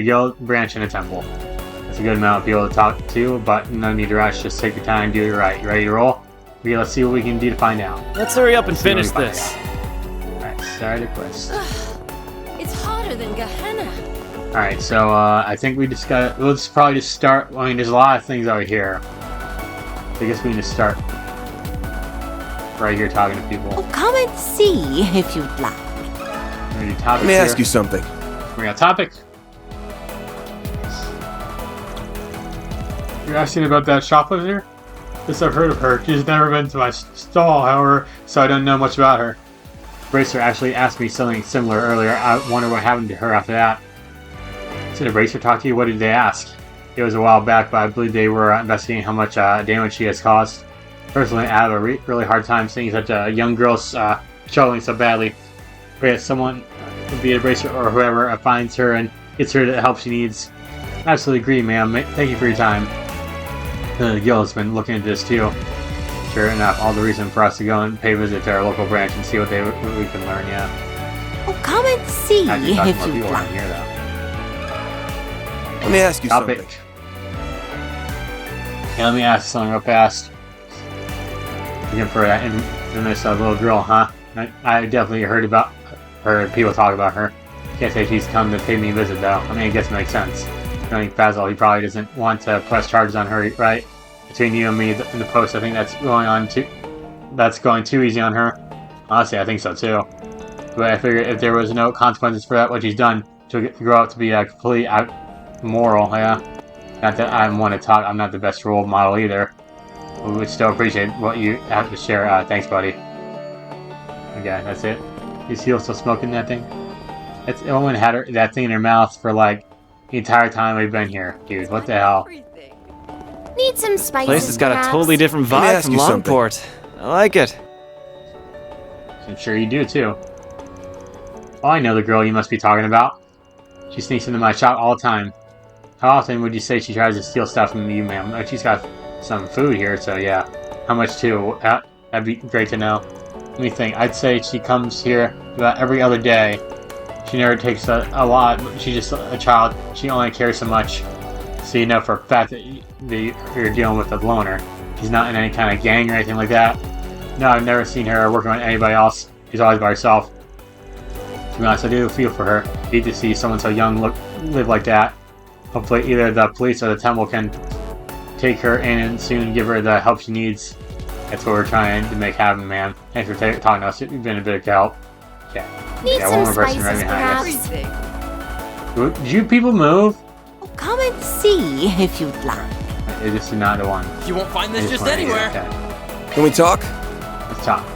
S1: guild branch, and a temple. That's a good amount of people to talk to, but no need to rush. Just take your time and do it right. You ready to roll? Okay, let's see what we can do to find out.
S8: Let's hurry up and finish this.
S1: Alright, start the quest.
S4: It's harder than Gehenna.
S1: Alright, so I think we just got. Let's probably just start. I mean, there's a lot of things over here. I guess we need to start right here talking to people.
S9: Oh, come and see if you'd like.
S6: Let me ask you something.
S1: We got a topic. You're asking about that shoplifter? Yes, I've heard of her. She's never been to my stall, however, so I don't know much about her. Bracer actually asked me something similar earlier. I wonder what happened to her after that. Did Bracer talk to you? What did they ask? It was a while back, but I believe they were investigating how much damage she has caused. Personally, I have a really hard time seeing such a young girl's struggling so badly. Pray that someone, be it a bracer or whoever, finds her and gets her the help she needs. Absolutely agree, ma'am. Thank you for your time. The guild's been looking into this too. Sure enough, all the reason for us to go and pay a visit to our local branch and see what we can learn. Yeah.
S9: Oh, come and see if you'd like.
S1: Here, though.
S6: Let me ask you
S1: Stop
S6: something.
S1: it. Yeah, let me ask you something real fast. Looking for that infamous little girl, huh? I definitely heard people talk about her. Can't say she's come to pay me a visit, though. I mean, I guess it makes sense. Knowing Basil, he probably doesn't want to press charges on her, right? Between you and me in the post, I think that's going too easy on her. Honestly, I think so too. But I figure if there was no consequences for what she's done, she'll grow up to be completely moral. Yeah. Not that I want to talk. I'm not the best role model either. We would still appreciate what you have to share. Thanks, buddy. Okay, that's it. Is he still smoking that thing? The woman had that thing in her mouth for like the entire time we've been here, dude. What the hell?
S2: Need some spices,
S8: Place has got
S2: perhaps?
S8: a totally different
S6: Let me
S8: vibe
S6: ask
S8: from
S6: you something.
S8: Longport. I like it.
S1: I'm sure you do too. Oh, I know the girl you must be talking about. She sneaks into my shop all the time. How often would you say she tries to steal stuff from you, ma'am? Oh, she's got some food here, so yeah. How much too? That'd be great to know. Let me think. I'd say she comes here about every other day. She never takes a lot. She's just a child. She only cares so much. So you know for a fact that you're dealing with a loner. She's not in any kind of gang or anything like that. No, I've never seen her working with anybody else. She's always by herself. To be honest, I do feel for her. Hate to see someone so young live like that. Hopefully either the police or the temple can take her in and soon give her the help she needs. That's what we're trying to make happen, man. Thanks for talking to us. You've been a big help. Okay.
S2: Need
S1: Yeah,
S2: some
S1: one more person
S2: spices,
S1: right behind us.
S2: perhaps?
S1: Did you people move?
S9: Oh, come and see if you'd like.
S1: This is not the one.
S8: You won't find this
S1: This
S8: just
S1: one right here,
S8: anywhere.
S1: okay.
S6: Can we talk?
S1: Let's talk.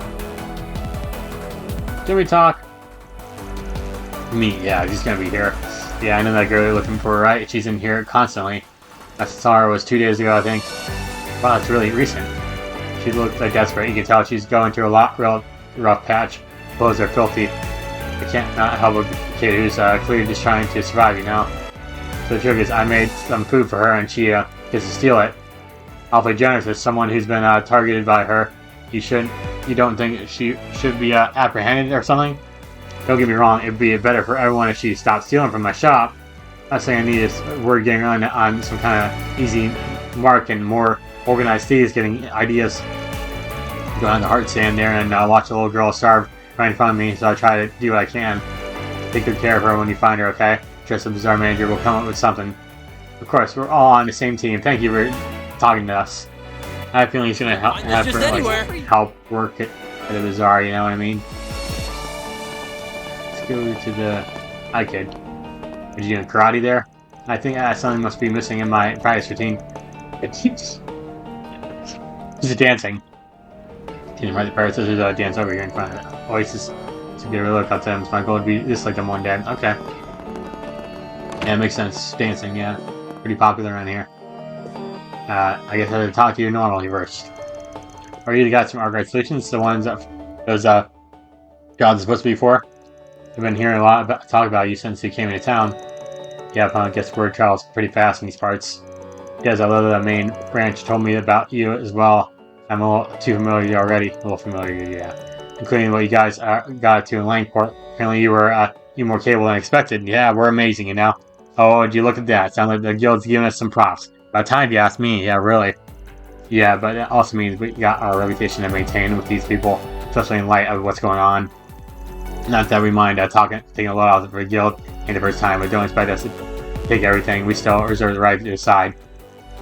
S1: Can we talk? Me, yeah, she's gonna be here. Yeah, I know that girl you're looking for, right? She's in here constantly. I saw her was 2 days ago, I think. Wow, it's really recent. She looked like desperate. You can tell she's going through a real rough patch. Clothes are filthy. I can't not help a kid who's clearly just trying to survive, you know? So the truth is, I made some food for her and she gets to steal it. Awfully generous as someone who's been targeted by her. You don't think she should be apprehended or something? Don't get me wrong, it'd be better for everyone if she stopped stealing from my shop. Not saying I need this word getting on some kind of easy mark and more organized thieves getting ideas. Go on the hard stand there and watch a little girl starve right in front of me, so I try to do what I can. Take good care of her when you find her, okay? Trust the bazaar manager will come up with something. Of course, we're all on the same team. Thank you for talking to us. I have a feeling he's gonna have her help work at the bazaar, you know what I mean? Let's go to the kid. Are you doing karate there? I think something must be missing in my practice routine. He's dancing. Team right, the parents there's a dance over here in front of it. Oasis. To get a look at them. It's my goal to be just like them one day. Okay. Yeah, it makes sense. Dancing, yeah. Pretty popular around here. I guess I have to talk to you normally first. Are you the guys from Archive Solutions? The ones that those jobs are supposed to be for? I've been hearing a lot talk about you since you came into town. Yeah, I guess word travels pretty fast in these parts. Yes, I love the main branch told me about you as well. I'm a little too familiar already. A little familiar, yeah. Including what you guys got to in Langport. Apparently you were more capable than expected. Yeah, we're amazing, you know. Oh, would you look at that? Sounds like the guild's giving us some props. About time if you ask me. Yeah, really. Yeah, but it also means we got our reputation to maintain with these people, especially in light of what's going on. Not that we mind taking a lot out of the guild in the first time, but don't expect us to take everything. We still reserve the right to decide.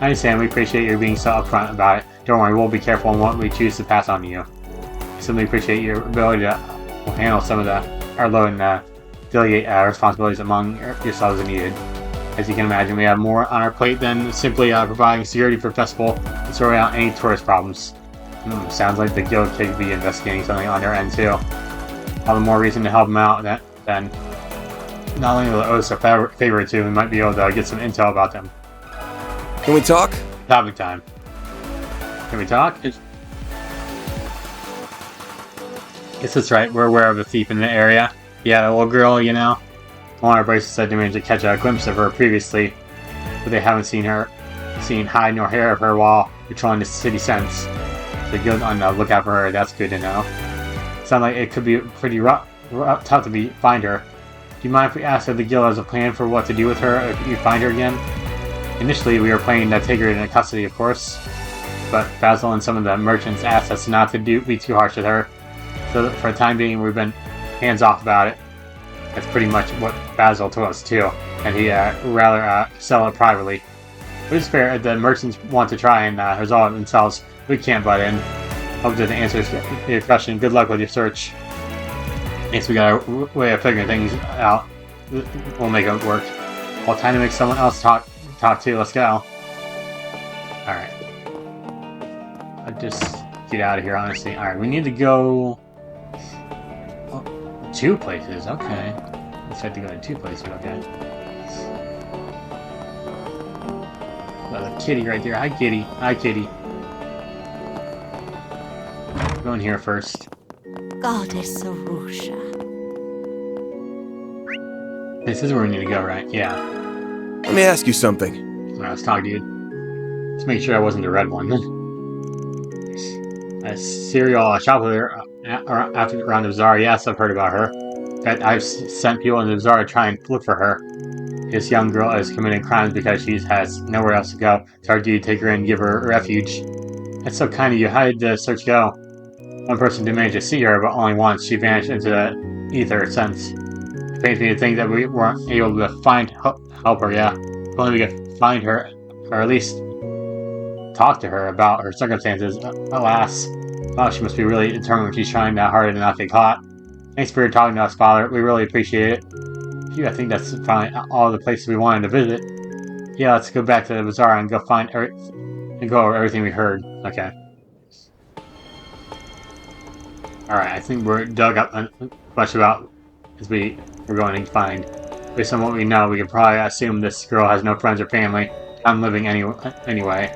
S1: I understand. We appreciate you being so upfront about it. Don't worry, we'll be careful in what we choose to pass on to you. We simply appreciate your ability to handle some of our load and delegate responsibilities among yourselves as needed. As you can imagine, we have more on our plate than simply providing security for the festival and sorting out any tourist problems. Sounds like the guild could be investigating something on their end too. All the more reason to help them out then. Not only will it owe us a favor too, we might be able to get some intel about them.
S6: Can we talk?
S1: Topic time. Can we talk? Yes, that's right. We're aware of a thief in the area. Yeah, the little girl, you know. One of our braces said they managed to catch a glimpse of her previously, but they haven't seen hide nor hair of her while patrolling the city since. So good on the lookout for her. That's good to know. Sounds like it could be pretty tough to find her. Do you mind if we ask if the guild has a plan for what to do with her if you find her again? Initially, we were planning to take her into custody, of course, but Basil and some of the merchants asked us not to be too harsh with her. So for the time being, we've been hands off about it. That's pretty much what Basil told us too, and he'd rather sell it privately. But it's fair if the merchants want to try and resolve it themselves. We can't butt in. Hope that answers your question. Good luck with your search. If we got a way of figuring things out, we'll make it work. Well, time to make someone else talk to. Let's go. Alright. I'll just get out of here, honestly. Alright, we need to go... Oh, 2 places, okay. Let's have to go to 2 places, okay. Got a kitty right there. Hi, kitty. Hi, kitty. Go in here first.
S9: Goddess Arusha.
S1: This is where we need to go, right? Yeah.
S6: Let me ask you something.
S1: Let's talk, dude. Let's make sure I wasn't the red one. A serial shoplifter around the bazaar. Yes, I've heard about her. In fact, I've sent people in the bazaar to try and look for her. This young girl is committing crimes because she has nowhere else to go. It's our duty to take her in and give her refuge. That's so kind of you. How did the search go? One person did manage to see her, but only once. She vanished into the ether since. It pains me to think that we weren't able to help her, yeah. If only we could find her, or at least talk to her about her circumstances. Alas. Oh, she must be really determined when she's trying that hard to not get caught. Thanks for talking to us, Father. We really appreciate it. Phew, I think that's finally all the places we wanted to visit. Yeah, let's go back to the bazaar and go over everything we heard. Okay. Alright, I think we're dug up much about as we're going to find. Based on what we know, we can probably assume this girl has no friends or family. I'm living anyway.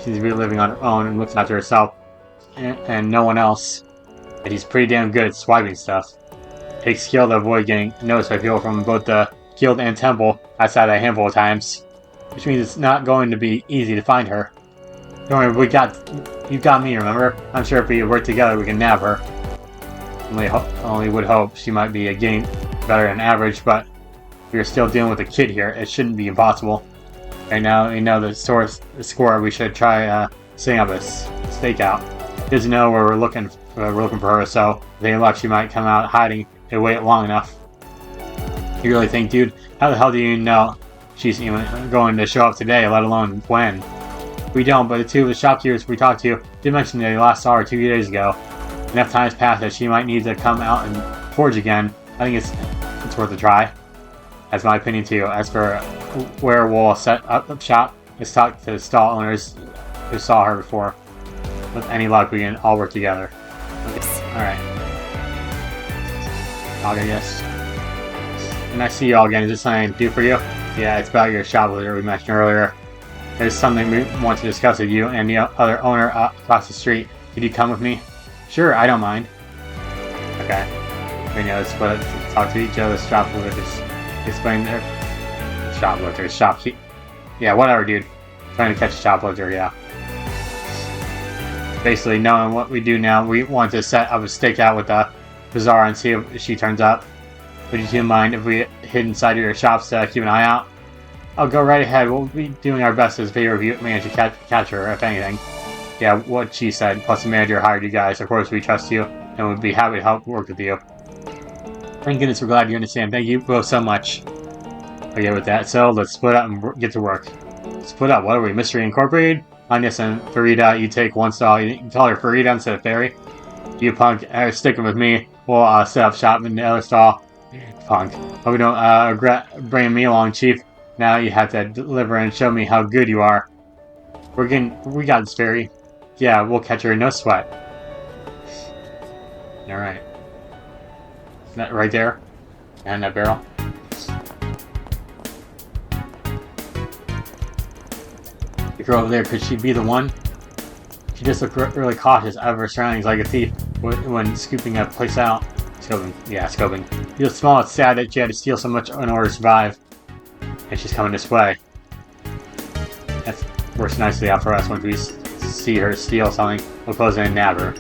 S1: She's really living on her own and looks after herself and no one else. And he's pretty damn good at swiping stuff. It takes skill to avoid getting noticed by people from both the guild and temple. I've said that a handful of times. Which means it's not going to be easy to find her. Don't worry, you got me, remember? I'm sure if we work together we can nab her. Only would hope she might be getting better than average, but we're still dealing with a kid here. It shouldn't be impossible. Right now, we know the score. We should try setting up a stakeout. He doesn't know where we're looking for her, so if any luck, she might come out hiding if we wait long enough. You really think, dude? How the hell do you know she's even going to show up today, let alone when? We don't, but the 2 of the shopkeepers we talked to did mention that they last saw her 2 days ago. Enough time has passed that she might need to come out and forge again. I think it's worth a try. That's my opinion too. As for where we'll set up shop, let's talk to the stall owners who saw her before. With any luck, we can all work together. Alright. I guess. And I see you all again. Is there something I can do for you? Yeah, it's about your shoplifter we mentioned earlier. There's something we want to discuss with you and the other owner across the street. Could you come with me? Sure, I don't mind. Okay. We know it's what talk to each other's shoplifters. Explain their shoplifters, shopkeep. Yeah, whatever, dude. Trying to catch a shoplifter, yeah. Basically, knowing what we do now, we want to set up a stakeout with the bazaar and see if she turns up. Would you two mind if we hid inside your shops to keep an eye out? I'll go right ahead. We'll be doing our best as favor if you manage to catch her, if anything. Yeah, what she said, plus the manager hired you guys. Of course, we trust you, and we'd be happy to help work with you. Thank goodness we're glad you understand. Thank you both so much. Okay, with that, so let's split up and get to work. Split up? What are we, Mystery Incorporated? Agnes and Farida, you take one stall. You can call her Farida instead of Fairy. You punk, sticking with me. We'll set up shop in the other stall. Punk. Hope you don't regret bringing me along, Chief. Now you have to deliver and show me how good you are. We got this, Fairy. Yeah, we'll catch her, no sweat. Alright. That right there? And that barrel? The girl over there, could she be the one? She just looked really cautious out of her surroundings like a thief. when scooping a place out. Scoping. Yeah, scoping. Feels small and sad that she had to steal so much in order to survive. And she's coming this way. That works nicely out for us once we see her steal something. We'll close in and nab her.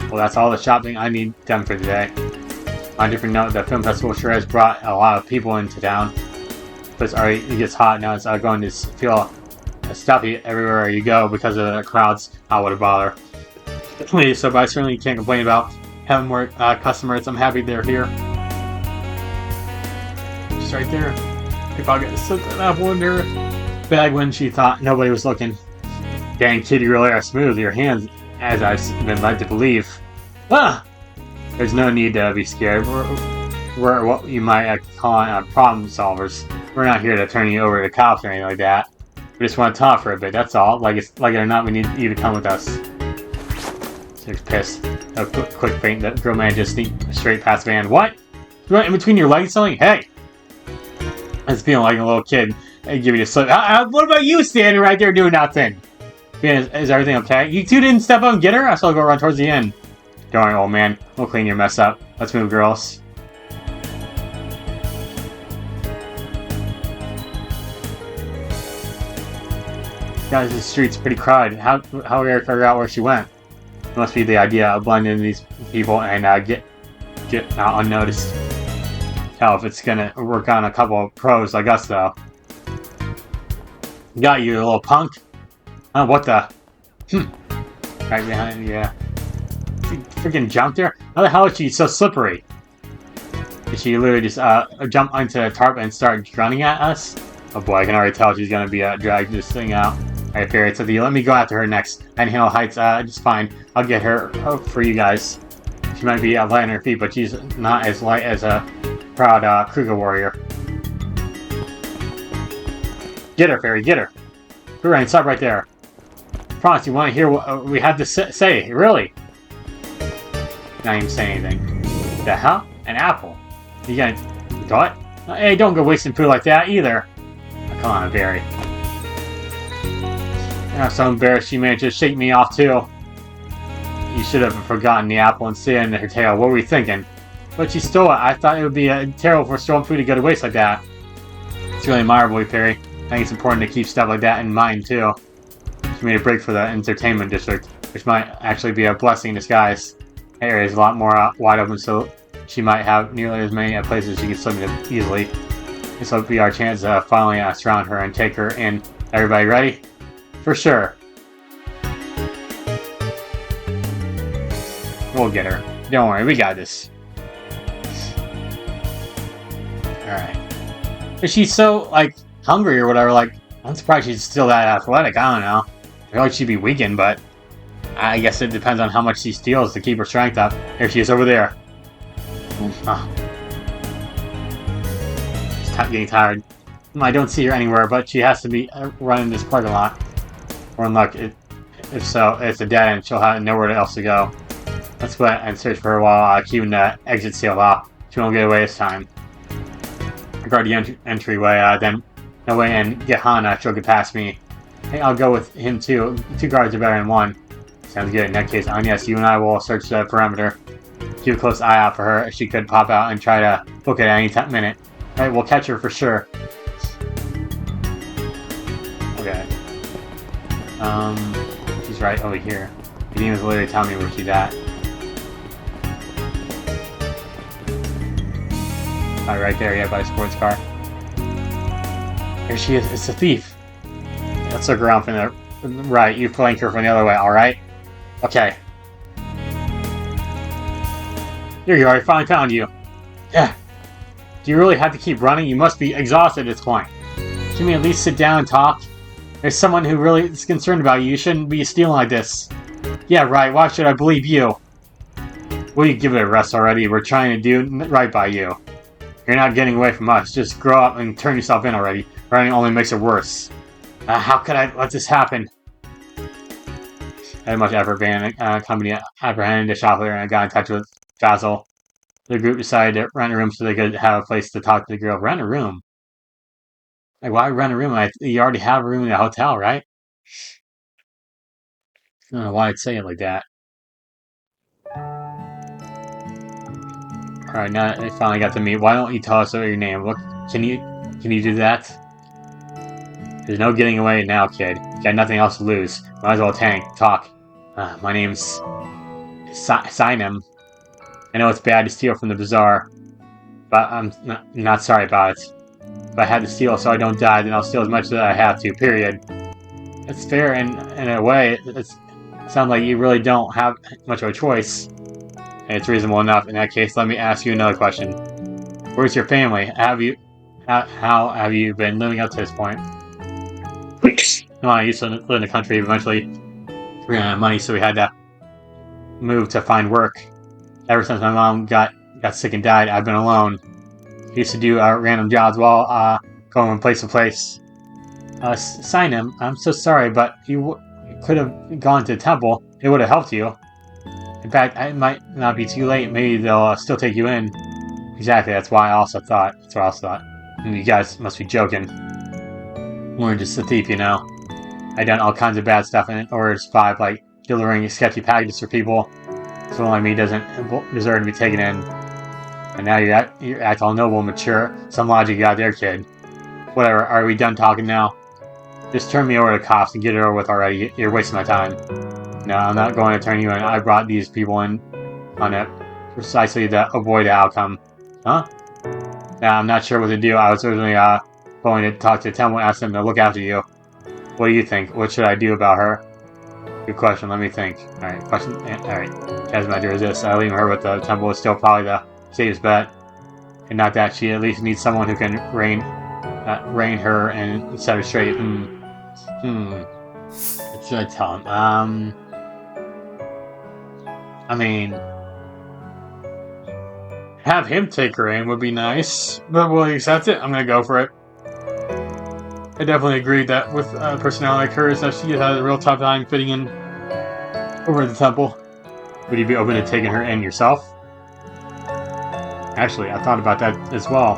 S1: Well, that's all the shopping I need done for today. On a different note, the film festival sure has brought a lot of people into town. But it gets hot now. It's going to feel stuffy everywhere you go because of the crowds. I wouldn't bother. So, but I certainly can't complain about having more customers. I'm happy they're here. Just right there. If I get slipped an apple in her bag when she thought nobody was looking. Dang, kid, you really are smooth. Your hands, as I've been led to believe. Ah! There's no need to be scared. We're what you might call problem solvers. We're not here to turn you over to cops or anything like that. We just want to talk for a bit, that's all. Like it or not, we need you to come with us. She's pissed. A quick feint, the girl man just sneaked straight past the van. What? You want in between your legs something? Hey! I was feeling like a little kid. I give you a slip. What about you standing right there doing nothing? Is everything okay? You two didn't step up and get her? I saw her go run towards the end. Don't worry, old man. We'll clean your mess up. Let's move, girls. Guys, the street's pretty crowded. How are we gonna figure out where she went? It must be the idea of blending in these people and get out unnoticed. Hell, if it's gonna work on a couple of pros like us, though. Got you, little punk. Oh, what the? Right behind, yeah. She freaking jumped there? How the hell is she so slippery? Did she literally just jump onto the tarp and start running at us? Oh boy, I can already tell she's gonna be drag this thing out. Alright, Fairy, it's up to you. Let me go after her next. And Hill Heights, just fine. I'll get her for you guys. She might be light on her feet, but she's not as light as a proud Kruger warrior. Get her, Fairy, get her. Hooray, stop right there. Promise, you want to hear what we have to say, really? Not even say anything. The hell? An apple? You gonna... What? Hey, don't go wasting food like that, either. Oh, come on, Fairy. I'm so embarrassed she managed to shake me off, too. You should have forgotten the apple and stayed in her tail. What were you thinking? But she stole it. I thought it would be terrible for stolen food to go to waste like that. It's really admirable, Fairy. I think it's important to keep stuff like that in mind, too. She made a break for the entertainment district, which might actually be a blessing in disguise. The area is a lot more wide open, so she might have nearly as many places she can slip into easily. This will be our chance to finally surround her and take her in. Everybody ready? For sure. We'll get her. Don't worry, we got this. Alright. Is she so, like, hungry or whatever? Like, I'm surprised she's still that athletic. I don't know. I feel like she'd be weakened, but I guess it depends on how much she steals to keep her strength up. Here she is over there. Oh. She's getting tired. I don't see her anywhere, but she has to be running this parking lot. Or in luck, if so, it's a dead end. She'll have nowhere else to go. Let's go and search for her while keeping the exit sealed off. She won't get away this time. Guard the entryway, then no way and get Hana. She'll get past me. Hey, I'll go with him too. 2 guards are better than 1. Sounds good. In that case, yes, you and I will search the perimeter. Keep a close eye out for her. She could pop out and try to book it at any minute. Alright, we'll catch her for sure. Okay. She's right over here. You didn't even literally tell me where she's at. Right there, yeah, by a sports car. Here she is. It's a thief. Let's look around from the right. You flank her from the other way, alright? Okay. Here you are. I finally found you. Yeah. Do you really have to keep running? You must be exhausted at this point. Can we at least sit down and talk? There's someone who really is concerned about you. You shouldn't be stealing like this. Yeah, right. Why should I believe you? Will you give it a rest already? We're trying to do right by you. You're not getting away from us. Just grow up and turn yourself in already. Running only makes it worse. How could I let this happen? I had much effort being company apprehended the shoplifter, and I got in touch with Basil. The group decided to rent a room so they could have a place to talk to the girl. Rent a room? Like, why rent a room? You already have a room in the hotel, right? don't know why I'd say it like that. Alright, now I finally got to meet. Why don't you tell us your name? Look, can you do that? There's no getting away now, kid. You got nothing else to lose. Might as well talk. My name's Sinem. I know it's bad to steal from the bazaar, but I'm not sorry about it. If I had to steal so I don't die, then I'll steal as much as I have to, period. It's fair in a way. It sounds like you really don't have much of a choice. And it's reasonable enough. In that case, let me ask you another question. Where's your family? How have you been living up to this point? No, I used to live in the country. Eventually, we ran out of money, so we had to move to find work. Ever since my mom got sick and died, I've been alone. I used to do random jobs while going from place to place. Sinem, I'm so sorry, but you could have gone to the temple. It would have helped you. In fact, it might not be too late. Maybe they'll still take you in. Exactly, that's what I also thought. And you guys must be joking. We're just a thief, you know. I've done all kinds of bad stuff in order to survive, like delivering sketchy packages for people. Someone like me doesn't deserve to be taken in. And now you act all noble and mature. Some logic you got there, kid. Whatever, are we done talking now? Just turn me over to the cops and get it over with already. You're wasting my time. No, I'm not going to turn you in. I brought these people in on it precisely to avoid the outcome. Huh? Now, I'm not sure what to do. I was originally going to talk to the temple and ask them to look after you. What do you think? What should I do about her? Good question. Let me think. Alright, question. Alright. As matter is this. Leaving her with the temple is still probably the safest bet. And not that she at least needs someone who can rein her and set her straight. What should I tell him? I mean, have him take her in would be nice, but will he accept it? I'm gonna go for it. I definitely agree that with a personality like hers, that she has a real tough time fitting in over at the temple. Would you be open to taking her in yourself? Actually, I thought about that as well.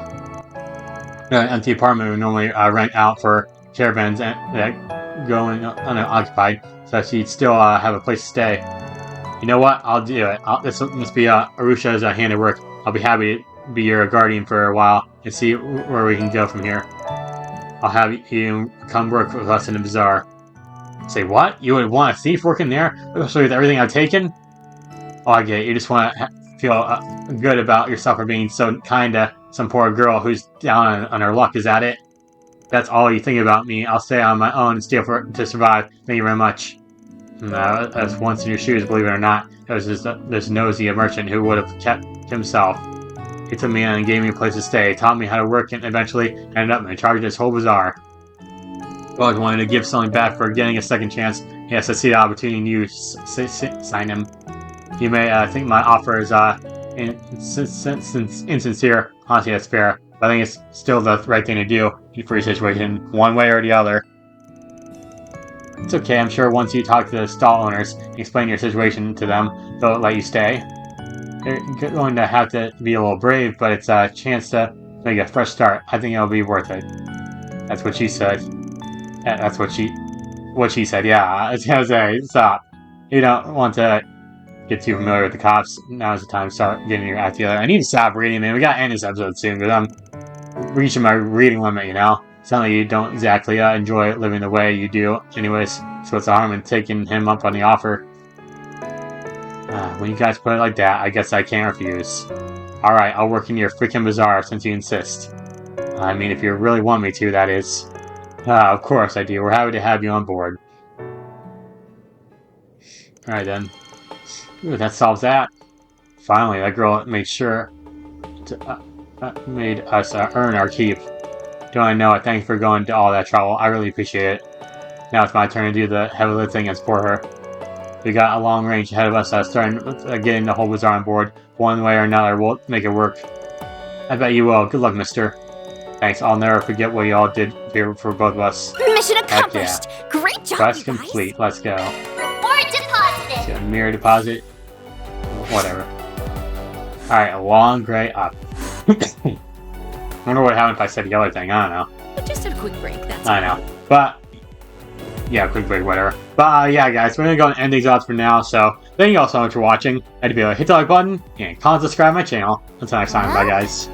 S1: An empty apartment would normally rent out for caravans that go unoccupied, so that she'd still have a place to stay. You know what? I'll do it. This must be Arusha's handiwork. I'll be happy to be your guardian for a while and see where we can go from here. I'll have you come work with us in the bazaar. Say what? You would want a thief working there, especially with everything I've taken? Oh, I get it. You just want to feel good about yourself for being so kind to some poor girl who's down on her luck. Is that it? That's all you think about me. I'll stay on my own and steal to survive. Thank you very much. I was once in your shoes, believe it or not. It was just this nosy merchant who would have kept himself. He took me in and gave me a place to stay, taught me how to work, and eventually ended up in charge of this whole bazaar. I always wanted to give something back for getting a second chance. Yes, I see the opportunity in you, Sinem. You may think my offer is insincere. Honestly, that's fair. But I think it's still the right thing to do for your situation, one way or the other. It's okay, I'm sure once you talk to the stall owners and explain your situation to them, they'll let you stay. You're going to have to be a little brave, but it's a chance to make a fresh start. I think it'll be worth it. That's what she said. That's what she said, yeah. I was gonna say, stop. You don't want to get too familiar with the cops. Now's the time to start getting your act together. I need to stop reading, man. We gotta end this episode soon, because I'm reaching my reading limit, you know? Sounds like you don't exactly enjoy living the way you do anyways, so what's the harm in taking him up on the offer? When you guys put it like that, I guess I can't refuse. Alright, I'll work in your freaking bazaar since you insist. I mean, if you really want me to, that is. Of course I do. We're happy to have you on board. Alright then. Ooh, that solves that. Finally, that girl made sure to made us earn our keep. Don't I know it? Thanks for going to all that trouble. I really appreciate it. Now it's my turn to do the heavy lifting and support her. We got a long range ahead of us, starting getting the whole bazaar on board. One way or another, we'll make it work. I bet you will. Good luck, mister. Thanks. I'll never forget what you all did here for both of us.
S2: Mission accomplished!
S1: Yeah.
S2: Great job,
S1: Quest
S2: you guys!
S1: complete. Let's go.
S2: Reward deposited!
S1: Get a mirror deposit. Whatever. Alright, a long gray up. I wonder what happened if I said the other thing. I don't know.
S9: Just a quick break, that's
S1: I know. But yeah, quick break, whatever. But yeah, guys, we're gonna go and end things off for now. So thank you all so much for watching. I'd be able to hit the like button and comment, subscribe my channel. Until next time, bye guys.